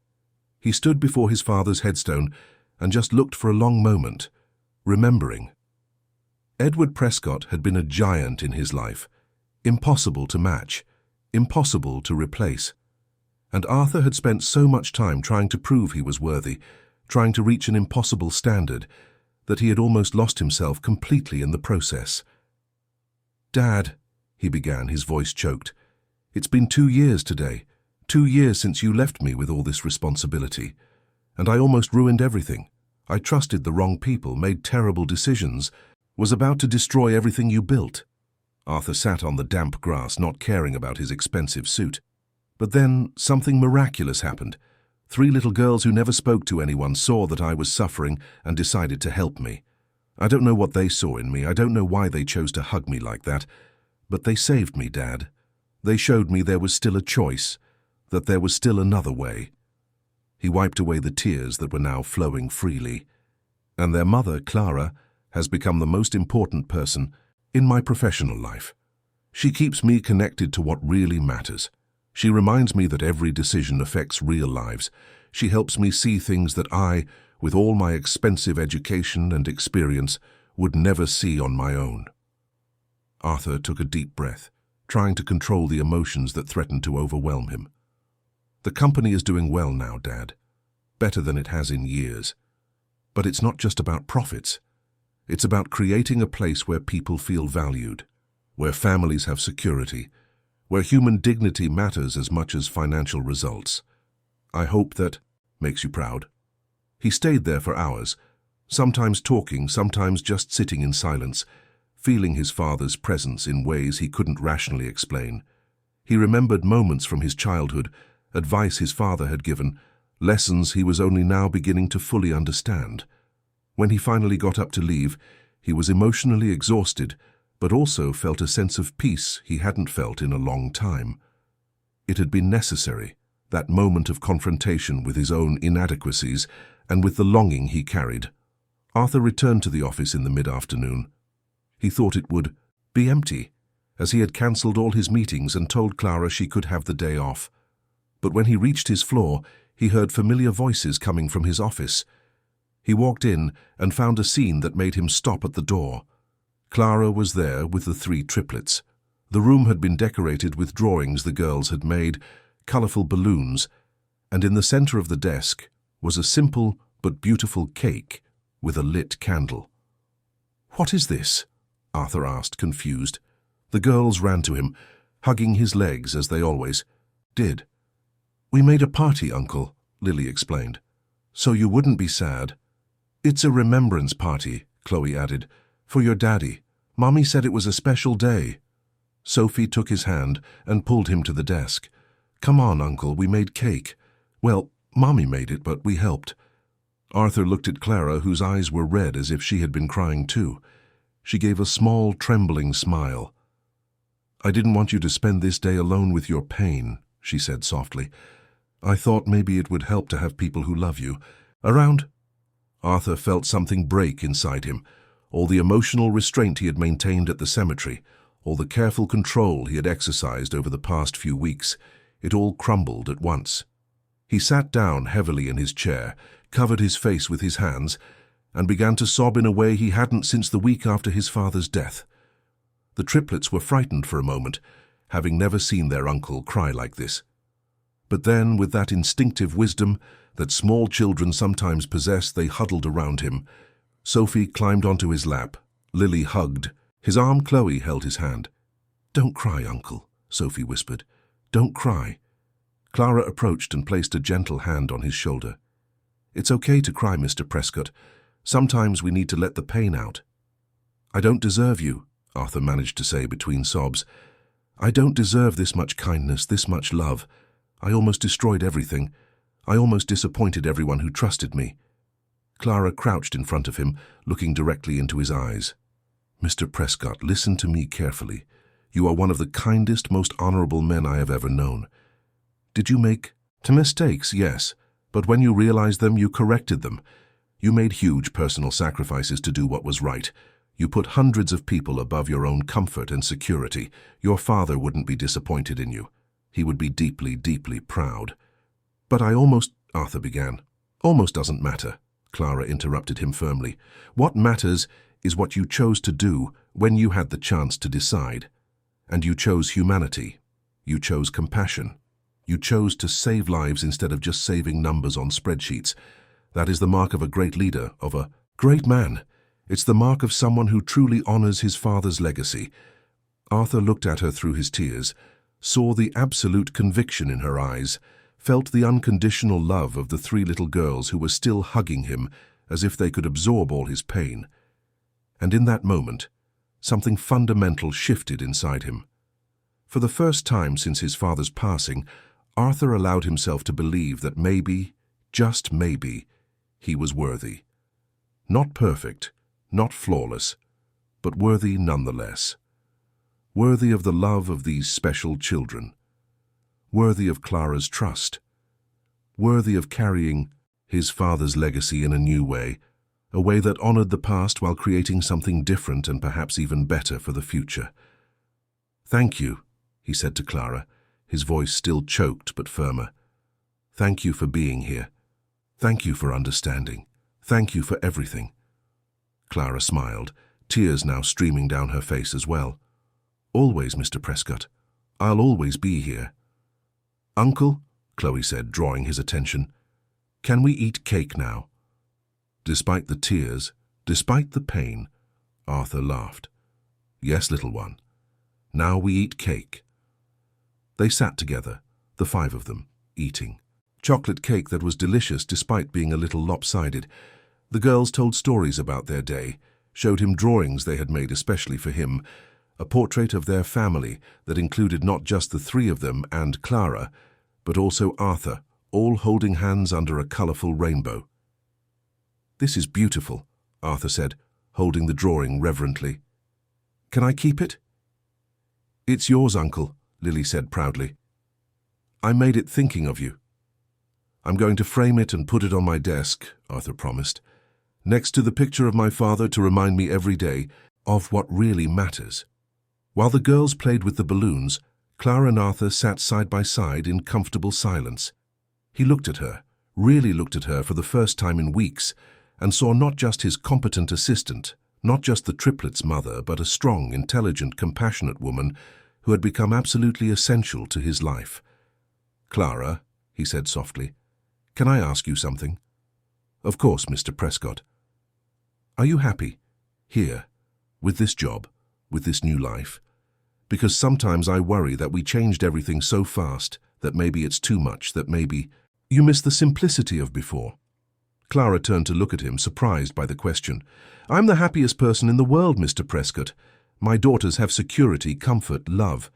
He stood before his father's headstone and just looked for a long moment, remembering. Edward Prescott had been a giant in his life, impossible to match, impossible to replace. And Arthur had spent so much time trying to prove he was worthy, trying to reach an impossible standard, that he had almost lost himself completely in the process. "Dad," he began, his voice choked, "it's been 2 years today, 2 years since you left me with all this responsibility. And I almost ruined everything. I trusted the wrong people, made terrible decisions, was about to destroy everything you built." Arthur sat on the damp grass, not caring about his expensive suit. But then something miraculous happened. 3 little girls who never spoke to anyone saw that I was suffering and decided to help me. I don't know what they saw in me. I don't know why they chose to hug me like that. But they saved me, Dad. They showed me there was still a choice, that there was still another way. He wiped away the tears that were now flowing freely. And their mother, Clara, has become the most important person in my professional life. She keeps me connected to what really matters. She reminds me that every decision affects real lives. She helps me see things that I, with all my expensive education and experience, would never see on my own. Arthur took a deep breath, trying to control the emotions that threatened to overwhelm him. "The company is doing well now, Dad. Better than it has in years. But it's not just about profits. It's about creating a place where people feel valued, where families have security, where human dignity matters as much as financial results. I hope that makes you proud." He stayed there for hours, sometimes talking, sometimes just sitting in silence, feeling his father's presence in ways he couldn't rationally explain. He remembered moments from his childhood, advice his father had given, lessons he was only now beginning to fully understand. When he finally got up to leave, he was emotionally exhausted, but also felt a sense of peace he hadn't felt in a long time. It had been necessary, that moment of confrontation with his own inadequacies and with the longing he carried. Arthur returned to the office in the mid-afternoon. He thought it would be empty, as he had cancelled all his meetings and told Clara she could have the day off. But when he reached his floor, he heard familiar voices coming from his office. He walked in and found a scene that made him stop at the door. Clara was there with the 3 triplets. The room had been decorated with drawings the girls had made, colourful balloons, and in the centre of the desk was a simple but beautiful cake with a lit candle. "What is this?" Arthur asked, confused. The girls ran to him, hugging his legs as they always did. "We made a party, Uncle," Lily explained, "so you wouldn't be sad." "It's a remembrance party," Chloe added, "for your daddy. Mommy said it was a special day." Sophie took his hand and pulled him to the desk. "Come on, Uncle, we made cake. Well, Mommy made it, but we helped." Arthur looked at Clara, whose eyes were red as if she had been crying too. She gave a small, trembling smile. "I didn't want you to spend this day alone with your pain," she said softly. "I thought maybe it would help to have people who love you around." Arthur felt something break inside him. All the emotional restraint he had maintained at the cemetery, all the careful control he had exercised over the past few weeks, it all crumbled at once. He sat down heavily in his chair, covered his face with his hands, and began to sob in a way he hadn't since the week after his father's death. The triplets were frightened for a moment, having never seen their uncle cry like this. But then, with that instinctive wisdom that small children sometimes possess, they huddled around him. Sophie climbed onto his lap. Lily hugged. His arm Chloe held his hand. "Don't cry, Uncle," Sophie whispered. "Don't cry." Clara approached and placed a gentle hand on his shoulder. "It's okay to cry, Mr. Prescott. Sometimes we need to let the pain out." "I don't deserve you," Arthur managed to say between sobs. "I don't deserve this much kindness, this much love. I almost destroyed everything. I almost disappointed everyone who trusted me." Clara crouched in front of him, looking directly into his eyes. "Mr. Prescott, listen to me carefully. You are one of the kindest, most honorable men I have ever known. Did you make mistakes? Yes, but when you realized them, you corrected them. You made huge personal sacrifices to do what was right. You put hundreds of people above your own comfort and security. Your father wouldn't be disappointed in you. He would be deeply, deeply proud." "But I almost," Arthur began. "Almost doesn't matter," Clara interrupted him firmly. "What matters is what you chose to do when you had the chance to decide. And you chose humanity. You chose compassion. You chose to save lives instead of just saving numbers on spreadsheets. That is the mark of a great leader, of a great man. It's the mark of someone who truly honors his father's legacy." Arthur looked at her through his tears, saw the absolute conviction in her eyes, felt the unconditional love of the three little girls who were still hugging him as if they could absorb all his pain. And in that moment, something fundamental shifted inside him. For the first time since his father's passing, Arthur allowed himself to believe that maybe, just maybe, he was worthy. Not perfect, not flawless, but worthy nonetheless. Worthy of the love of these special children. Worthy of Clara's trust. Worthy of carrying his father's legacy in a new way, a way that honored the past while creating something different and perhaps even better for the future. "Thank you," he said to Clara, his voice still choked but firmer. "Thank you for being here. Thank you for understanding. Thank you for everything." Clara smiled, tears now streaming down her face as well. "Always, Mr. Prescott. I'll always be here." "Uncle," Chloe said, drawing his attention, "can we eat cake now?" Despite the tears, despite the pain, Arthur laughed. "Yes, little one. Now we eat cake." They sat together, the five of them, eating. Chocolate cake that was delicious despite being a little lopsided. The girls told stories about their day, showed him drawings they had made especially for him, a portrait of their family that included not just the three of them and Clara, but also Arthur, all holding hands under a colorful rainbow. "This is beautiful," Arthur said, holding the drawing reverently. "Can I keep it?" "It's yours, Uncle," Lily said proudly. "I made it thinking of you." "I'm going to frame it and put it on my desk," Arthur promised, "next to the picture of my father to remind me every day of what really matters." While the girls played with the balloons, Clara and Arthur sat side by side in comfortable silence. He looked at her, really looked at her for the first time in weeks, and saw not just his competent assistant, not just the triplets' mother, but a strong, intelligent, compassionate woman who had become absolutely essential to his life. "Clara," he said softly, "can I ask you something?" "Of course, Mr. Prescott." "Are you happy? Here, with this job, with this new life? Because sometimes I worry that we changed everything so fast that maybe it's too much, that maybe you miss the simplicity of before." Clara turned to look at him, surprised by the question. "I'm the happiest person in the world, Mr. Prescott. My daughters have security, comfort, love.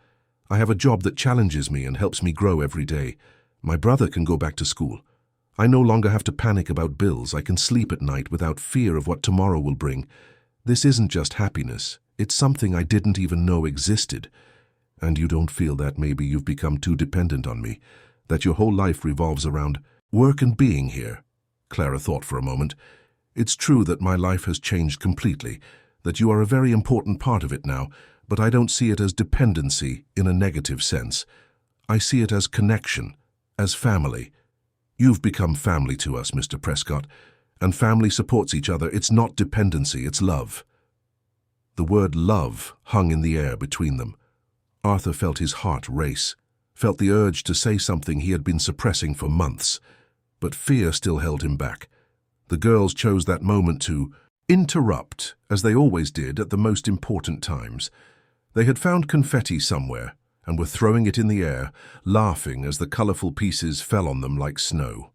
I have a job that challenges me and helps me grow every day. My brother can go back to school. I no longer have to panic about bills. I can sleep at night without fear of what tomorrow will bring. This isn't just happiness. It's something I didn't even know existed. And you don't feel that maybe you've become too dependent on me, that your whole life revolves around work and being here?" Clara thought for a moment. "It's true that my life has changed completely, that you are a very important part of it now, but I don't see it as dependency in a negative sense. I see it as connection, as family. You've become family to us, Mr. Prescott, and family supports each other. It's not dependency, it's love." The word love hung in the air between them. Arthur felt his heart race, felt the urge to say something he had been suppressing for months, but fear still held him back. The girls chose that moment to interrupt, as they always did at the most important times. They had found confetti somewhere and were throwing it in the air, laughing as the colorful pieces fell on them like snow.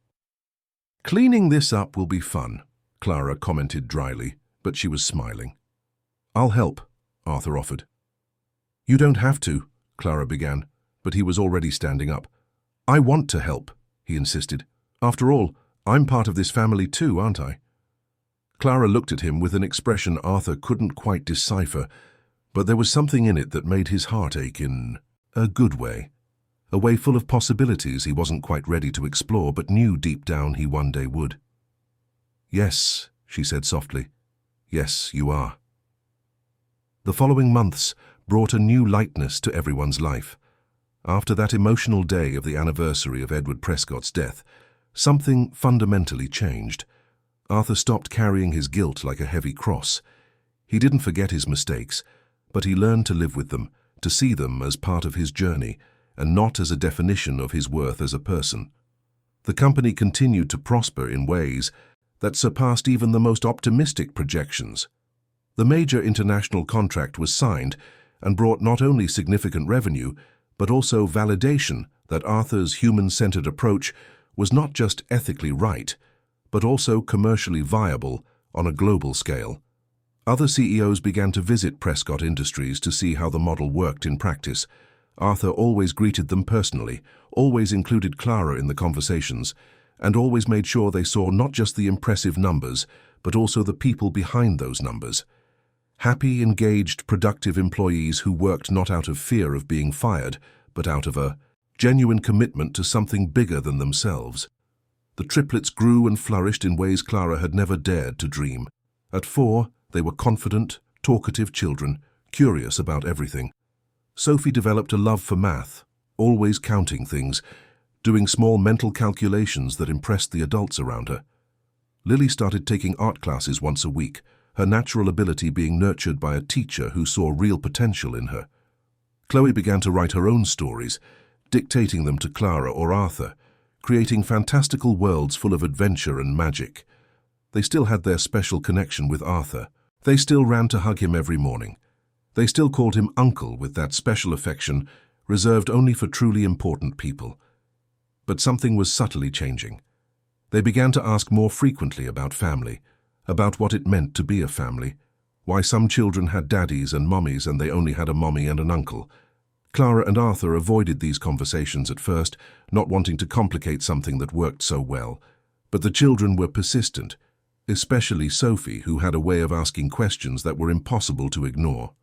"Cleaning this up will be fun," Clara commented dryly, but she was smiling. "I'll help," Arthur offered. "You don't have to," Clara began, but he was already standing up. "I want to help," he insisted. "After all, I'm part of this family too, aren't I?" Clara looked at him with an expression Arthur couldn't quite decipher, but there was something in it that made his heart ache in a good way. A way full of possibilities he wasn't quite ready to explore, but knew deep down he one day would. "Yes," she said softly. "Yes, you are." The following months brought a new lightness to everyone's life. After that emotional day of the anniversary of Edward Prescott's death, something fundamentally changed. Arthur stopped carrying his guilt like a heavy cross. He didn't forget his mistakes, but he learned to live with them, to see them as part of his journey, and not as a definition of his worth as a person. The company continued to prosper in ways that surpassed even the most optimistic projections. The major international contract was signed and brought not only significant revenue, but also validation that Arthur's human-centered approach was not just ethically right, but also commercially viable on a global scale. Other CEOs began to visit Prescott Industries to see how the model worked in practice. Arthur always greeted them personally, always included Clara in the conversations, and always made sure they saw not just the impressive numbers, but also the people behind those numbers. Happy, engaged, productive employees who worked not out of fear of being fired, but out of a genuine commitment to something bigger than themselves. The triplets grew and flourished in ways Clara had never dared to dream. At 4, they were confident, talkative children, curious about everything. Sophie developed a love for math, always counting things, doing small mental calculations that impressed the adults around her. Lily started taking art classes once a week, her natural ability being nurtured by a teacher who saw real potential in her. Chloe began to write her own stories, dictating them to Clara or Arthur, creating fantastical worlds full of adventure and magic. They still had their special connection with Arthur. They still ran to hug him every morning. They still called him Uncle with that special affection reserved only for truly important people. But something was subtly changing. They began to ask more frequently about family, about what it meant to be a family, why some children had daddies and mummies and they only had a mummy and an uncle. Clara and Arthur avoided these conversations at first, not wanting to complicate something that worked so well. But the children were persistent, especially Sophie, who had a way of asking questions that were impossible to ignore.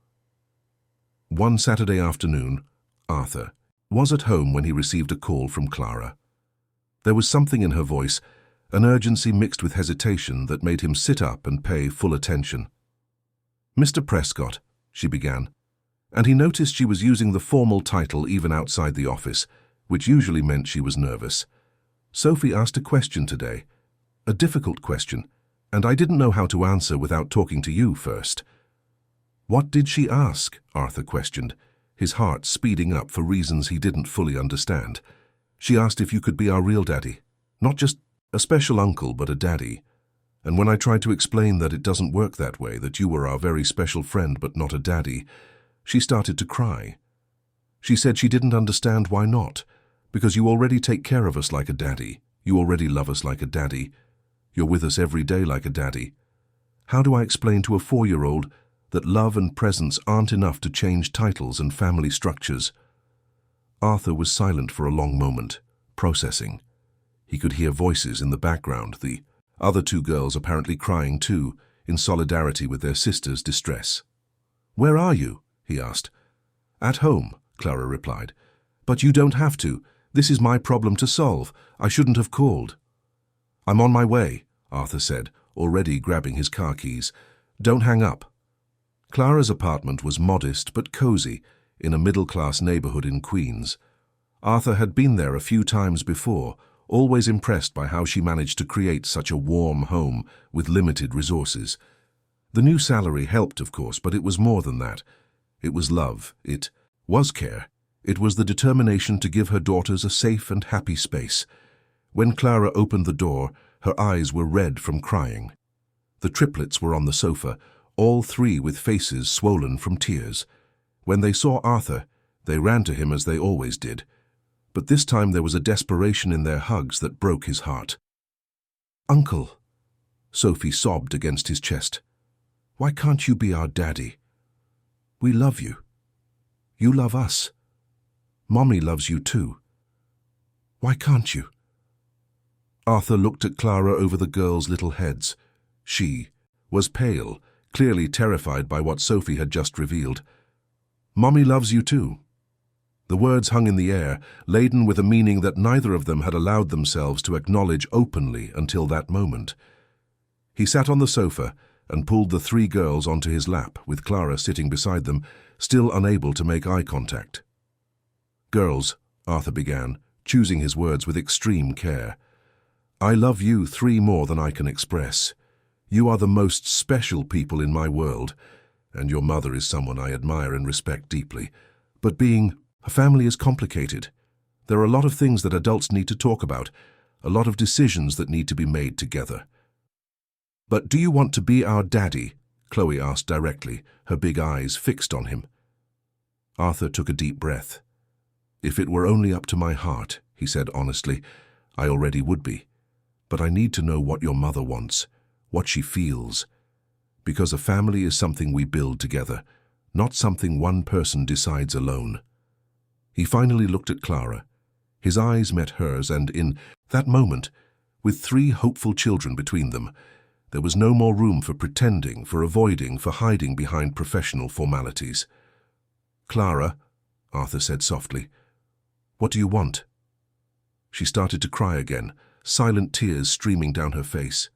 One Saturday afternoon, Arthur was at home when he received a call from Clara. There was something in her voice, an urgency mixed with hesitation that made him sit up and pay full attention. "Mr. Prescott," she began, and he noticed she was using the formal title even outside the office, which usually meant she was nervous. "Sophie asked a question today, a difficult question, and I didn't know how to answer without talking to you first." "What did she ask?" Arthur questioned, his heart speeding up for reasons he didn't fully understand. "She asked if you could be our real daddy, not just a special uncle, but a daddy. And when I tried to explain that it doesn't work that way, that you were our very special friend but not a daddy, she started to cry. She said she didn't understand why not, because you already take care of us like a daddy, you already love us like a daddy, you're with us every day like a daddy. How do I explain to a 4-year-old that love and presence aren't enough to change titles and family structures?" Arthur was silent for a long moment, processing. He could hear voices in the background, the other 2 girls apparently crying too, in solidarity with their sister's distress. "Where are you?" he asked. "At home," Clara replied. "But you don't have to. This is my problem to solve. I shouldn't have called." "I'm on my way," Arthur said, already grabbing his car keys. "Don't hang up." Clara's apartment was modest but cozy, in a middle-class neighborhood in Queens. Arthur had been there a few times before, always impressed by how she managed to create such a warm home with limited resources. The new salary helped, of course, but it was more than that. It was love. It was care. It was the determination to give her daughters a safe and happy space. When Clara opened the door, her eyes were red from crying. The triplets were on the sofa, all 3 with faces swollen from tears. When they saw Arthur, they ran to him as they always did. But this time there was a desperation in their hugs that broke his heart. "Uncle," Sophie sobbed against his chest. "Why can't you be our daddy? We love you. You love us. Mommy loves you too. Why can't you?" Arthur looked at Clara over the girls' little heads. She, was pale, clearly terrified by what Sophie had just revealed. "Mommy loves you too." The words hung in the air, laden with a meaning that neither of them had allowed themselves to acknowledge openly until that moment. He sat on the sofa and pulled the three girls onto his lap, with Clara sitting beside them, still unable to make eye contact. "Girls," Arthur began, choosing his words with extreme care, "I love you three more than I can express. You are the most special people in my world, and your mother is someone I admire and respect deeply. But being a family is complicated. There are a lot of things that adults need to talk about, a lot of decisions that need to be made together." "But do you want to be our daddy?" Chloe asked directly, her big eyes fixed on him. Arthur took a deep breath. "If it were only up to my heart," he said honestly, "I already would be. But I need to know what your mother wants, what she feels. Because a family is something we build together, not something one person decides alone." He finally looked at Clara. His eyes met hers, and in that moment, with three hopeful children between them, there was no more room for pretending, for avoiding, for hiding behind professional formalities. "Clara," Arthur said softly, "what do you want?" She started to cry again, silent tears streaming down her face.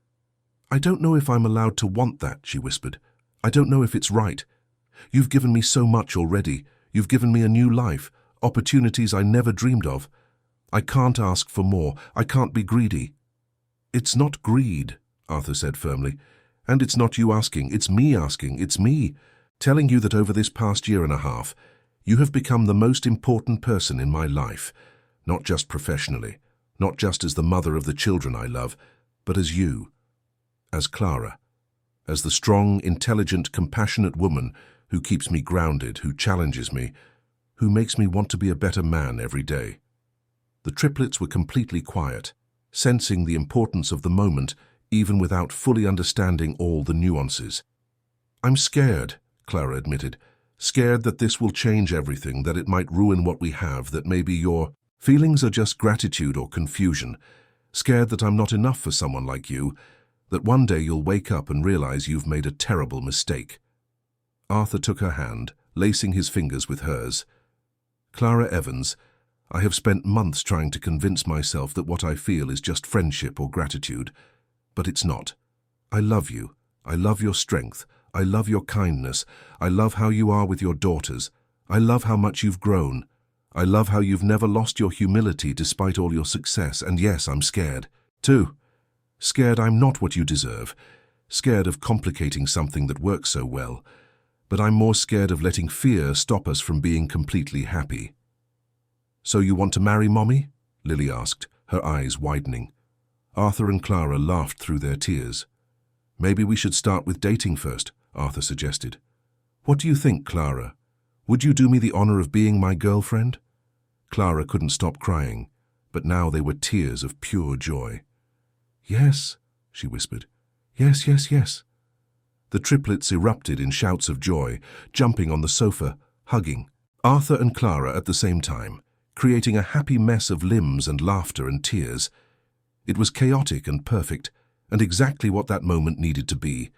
"I don't know if I'm allowed to want that," she whispered. "I don't know if it's right. You've given me so much already. You've given me a new life, opportunities I never dreamed of. I can't ask for more. I can't be greedy." "It's not greed," Arthur said firmly. "And it's not you asking, it's me asking, it's me, telling you that over this past year and a half, you have become the most important person in my life, not just professionally, not just as the mother of the children I love, but as you, as Clara, as the strong, intelligent, compassionate woman who keeps me grounded, who challenges me, who makes me want to be a better man every day." The triplets were completely quiet, sensing the importance of the moment even without fully understanding all the nuances. "I'm scared," Clara admitted. "Scared that this will change everything, that it might ruin what we have, that maybe your feelings are just gratitude or confusion. Scared that I'm not enough for someone like you, that one day you'll wake up and realize you've made a terrible mistake." Arthur took her hand, lacing his fingers with hers. "Clara Evans, I have spent months trying to convince myself that what I feel is just friendship or gratitude. But it's not. I love you. I love your strength. I love your kindness. I love how you are with your daughters. I love how much you've grown. I love how you've never lost your humility despite all your success. And yes, I'm scared, too. Scared I'm not what you deserve. Scared of complicating something that works so well. But I'm more scared of letting fear stop us from being completely happy." "So you want to marry Mommy?" Lily asked, her eyes widening. Arthur and Clara laughed through their tears. "Maybe we should start with dating first," Arthur suggested. "What do you think, Clara? Would you do me the honor of being my girlfriend?" Clara couldn't stop crying, but now they were tears of pure joy. "Yes," she whispered. "Yes, yes, yes." The triplets erupted in shouts of joy, jumping on the sofa, hugging. Arthur and Clara at the same time, creating a happy mess of limbs and laughter and tears. It was chaotic and perfect, and exactly what that moment needed to be.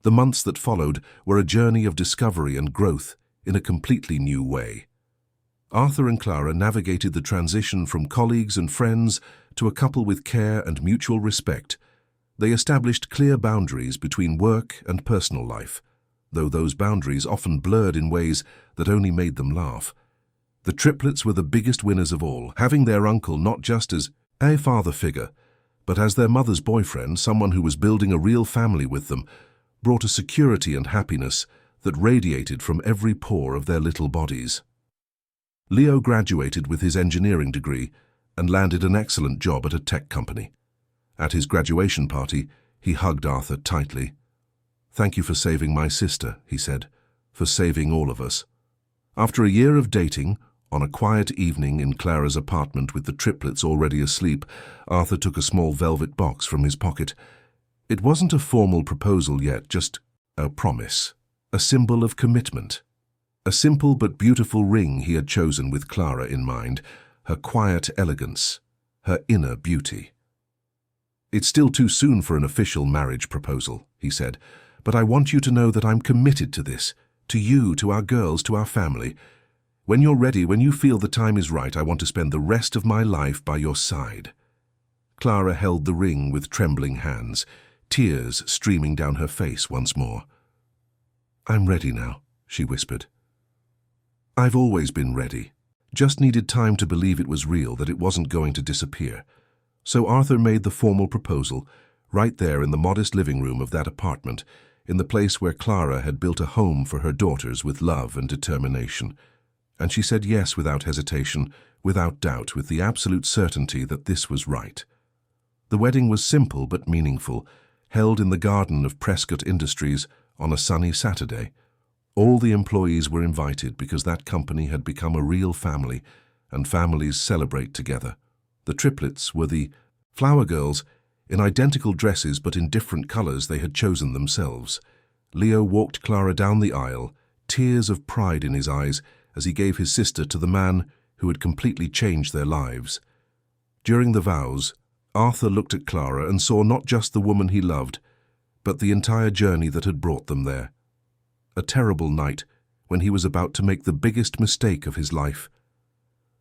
The months that followed were a journey of discovery and growth in a completely new way. Arthur and Clara navigated the transition from colleagues and friends to a couple with care and mutual respect. They established clear boundaries between work and personal life, though those boundaries often blurred in ways that only made them laugh. The triplets were the biggest winners of all, having their uncle not just as a father figure, but as their mother's boyfriend, someone who was building a real family with them, brought a security and happiness that radiated from every pore of their little bodies. Leo graduated with his engineering degree and landed an excellent job at a tech company. At his graduation party, he hugged Arthur tightly. "Thank you for saving my sister," he said, "for saving all of us." After a year of dating, on a quiet evening in Clara's apartment with the triplets already asleep, Arthur took a small velvet box from his pocket. It wasn't a formal proposal yet, just a promise, a symbol of commitment. A simple but beautiful ring he had chosen with Clara in mind, her quiet elegance, her inner beauty. "It's still too soon for an official marriage proposal," he said, but I want you to know that I'm committed to this, to you, to our girls, to our family. When you're ready, when you feel the time is right, I want to spend the rest of my life by your side." Clara held the ring with trembling hands, tears streaming down her face once more. "I'm ready now," she whispered. "I've always been ready. Just needed time to believe it was real, that it wasn't going to disappear." So Arthur made the formal proposal, right there in the modest living room of that apartment, in the place where Clara had built a home for her daughters with love and determination. And she said yes without hesitation, without doubt, with the absolute certainty that this was right. The wedding was simple but meaningful, held in the garden of Prescott Industries on a sunny Saturday. All the employees were invited because that company had become a real family, and families celebrate together. The triplets were the flower girls, in identical dresses but in different colors they had chosen themselves. Leo walked Clara down the aisle, tears of pride in his eyes, as he gave his sister to the man who had completely changed their lives. During the vows, Arthur looked at Clara and saw not just the woman he loved, but the entire journey that had brought them there. A terrible night when he was about to make the biggest mistake of his life.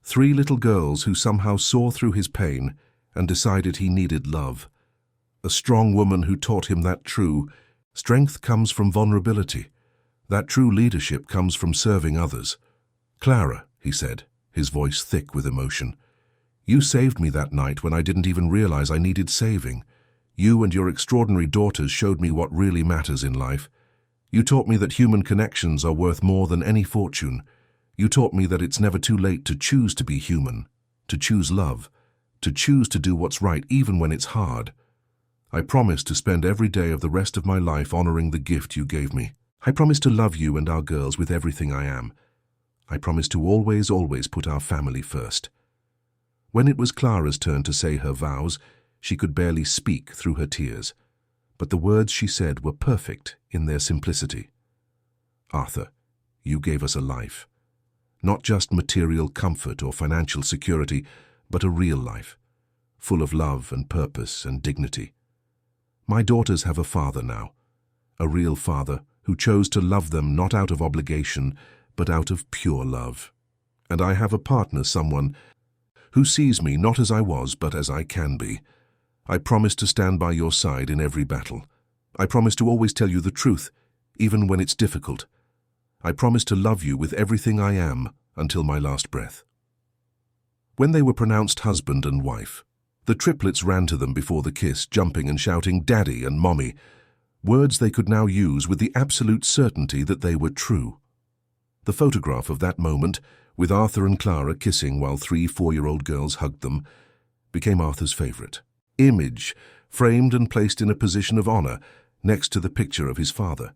3 little girls who somehow saw through his pain and decided he needed love. A strong woman who taught him that true strength comes from vulnerability, that true leadership comes from serving others. "Clara," he said, his voice thick with emotion, "you saved me that night when I didn't even realize I needed saving. You and your extraordinary daughters showed me what really matters in life. You taught me that human connections are worth more than any fortune. You taught me that it's never too late to choose to be human, to choose love, to choose to do what's right even when it's hard. I promise to spend every day of the rest of my life honoring the gift you gave me. I promise to love you and our girls with everything I am. I promise to always, always put our family first." When it was Clara's turn to say her vows, she could barely speak through her tears. But the words she said were perfect in their simplicity. "Arthur, you gave us a life. Not just material comfort or financial security, but a real life, full of love and purpose and dignity. My daughters have a father now, a real father who chose to love them not out of obligation, but out of pure love. And I have a partner, someone who sees me not as I was, but as I can be. I promise to stand by your side in every battle. I promise to always tell you the truth, even when it's difficult. I promise to love you with everything I am until my last breath." When they were pronounced husband and wife, the triplets ran to them before the kiss, jumping and shouting "Daddy" and "Mommy," words they could now use with the absolute certainty that they were true. The photograph of that moment, with Arthur and Clara kissing while 3 4-year-old girls hugged them, became Arthur's favorite image, framed and placed in a position of honor next to the picture of his father.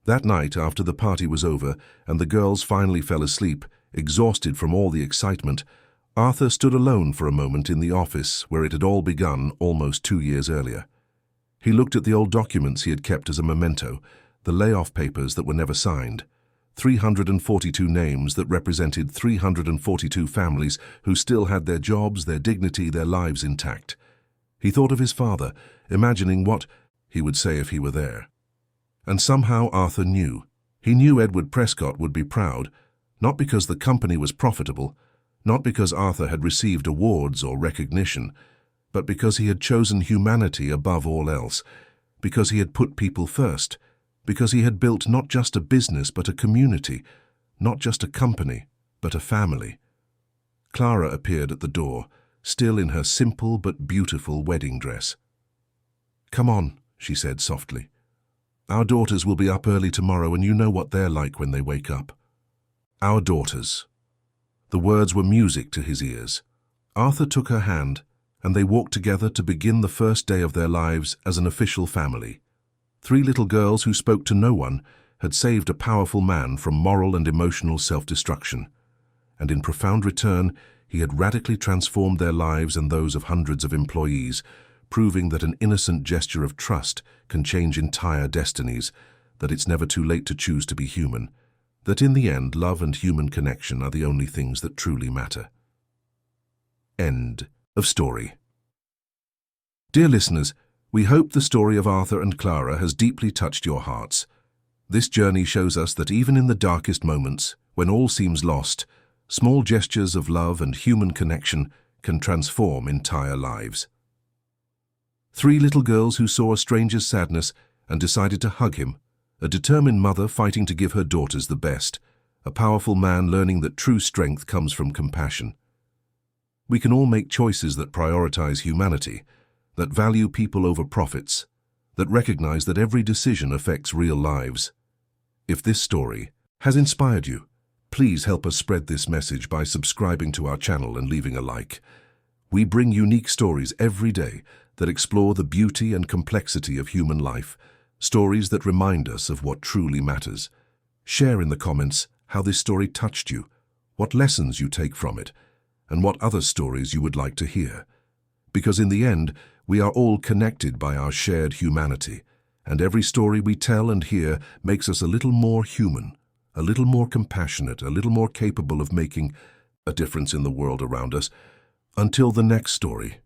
That night, after the party was over and the girls finally fell asleep, exhausted from all the excitement, Arthur stood alone for a moment in the office where it had all begun almost 2 years earlier. He looked at the old documents he had kept as a memento, the layoff papers that were never signed, 342 names that represented 342 families who still had their jobs, their dignity, their lives intact. He thought of his father, imagining what he would say if he were there. And somehow Arthur knew. He knew Edward Prescott would be proud, not because the company was profitable, not because Arthur had received awards or recognition, but because he had chosen humanity above all else, because he had put people first, because he had built not just a business but a community, not just a company, but a family. Clara appeared at the door, still in her simple but beautiful wedding dress. "Come on," she said softly. "Our daughters will be up early tomorrow, and you know what they're like when they wake up." Our daughters. The words were music to his ears. Arthur took her hand, and they walked together to begin the first day of their lives as an official family. 3 little girls who spoke to no one had saved a powerful man from moral and emotional self-destruction. And in profound return, he had radically transformed their lives and those of hundreds of employees, proving that an innocent gesture of trust can change entire destinies, that it's never too late to choose to be human, that in the end, love and human connection are the only things that truly matter. End of story. Dear listeners, We hope the story of Arthur and Clara has deeply touched your hearts. This journey shows us that even in the darkest moments, when all seems lost, small gestures of love and human connection can transform entire lives. Three little girls who saw a stranger's sadness and decided to hug him, a determined mother fighting to give her daughters the best, a powerful man learning that true strength comes from compassion. We can all make choices that prioritize humanity, that value people over profits, that recognize that every decision affects real lives. If this story has inspired you, please help us spread this message by subscribing to our channel and leaving a like. We bring unique stories every day that explore the beauty and complexity of human life, stories that remind us of what truly matters. Share in the comments how this story touched you, what lessons you take from it, and what other stories you would like to hear. Because in the end, we are all connected by our shared humanity, and every story we tell and hear makes us a little more human, a little more compassionate, a little more capable of making a difference in the world around us. Until the next story,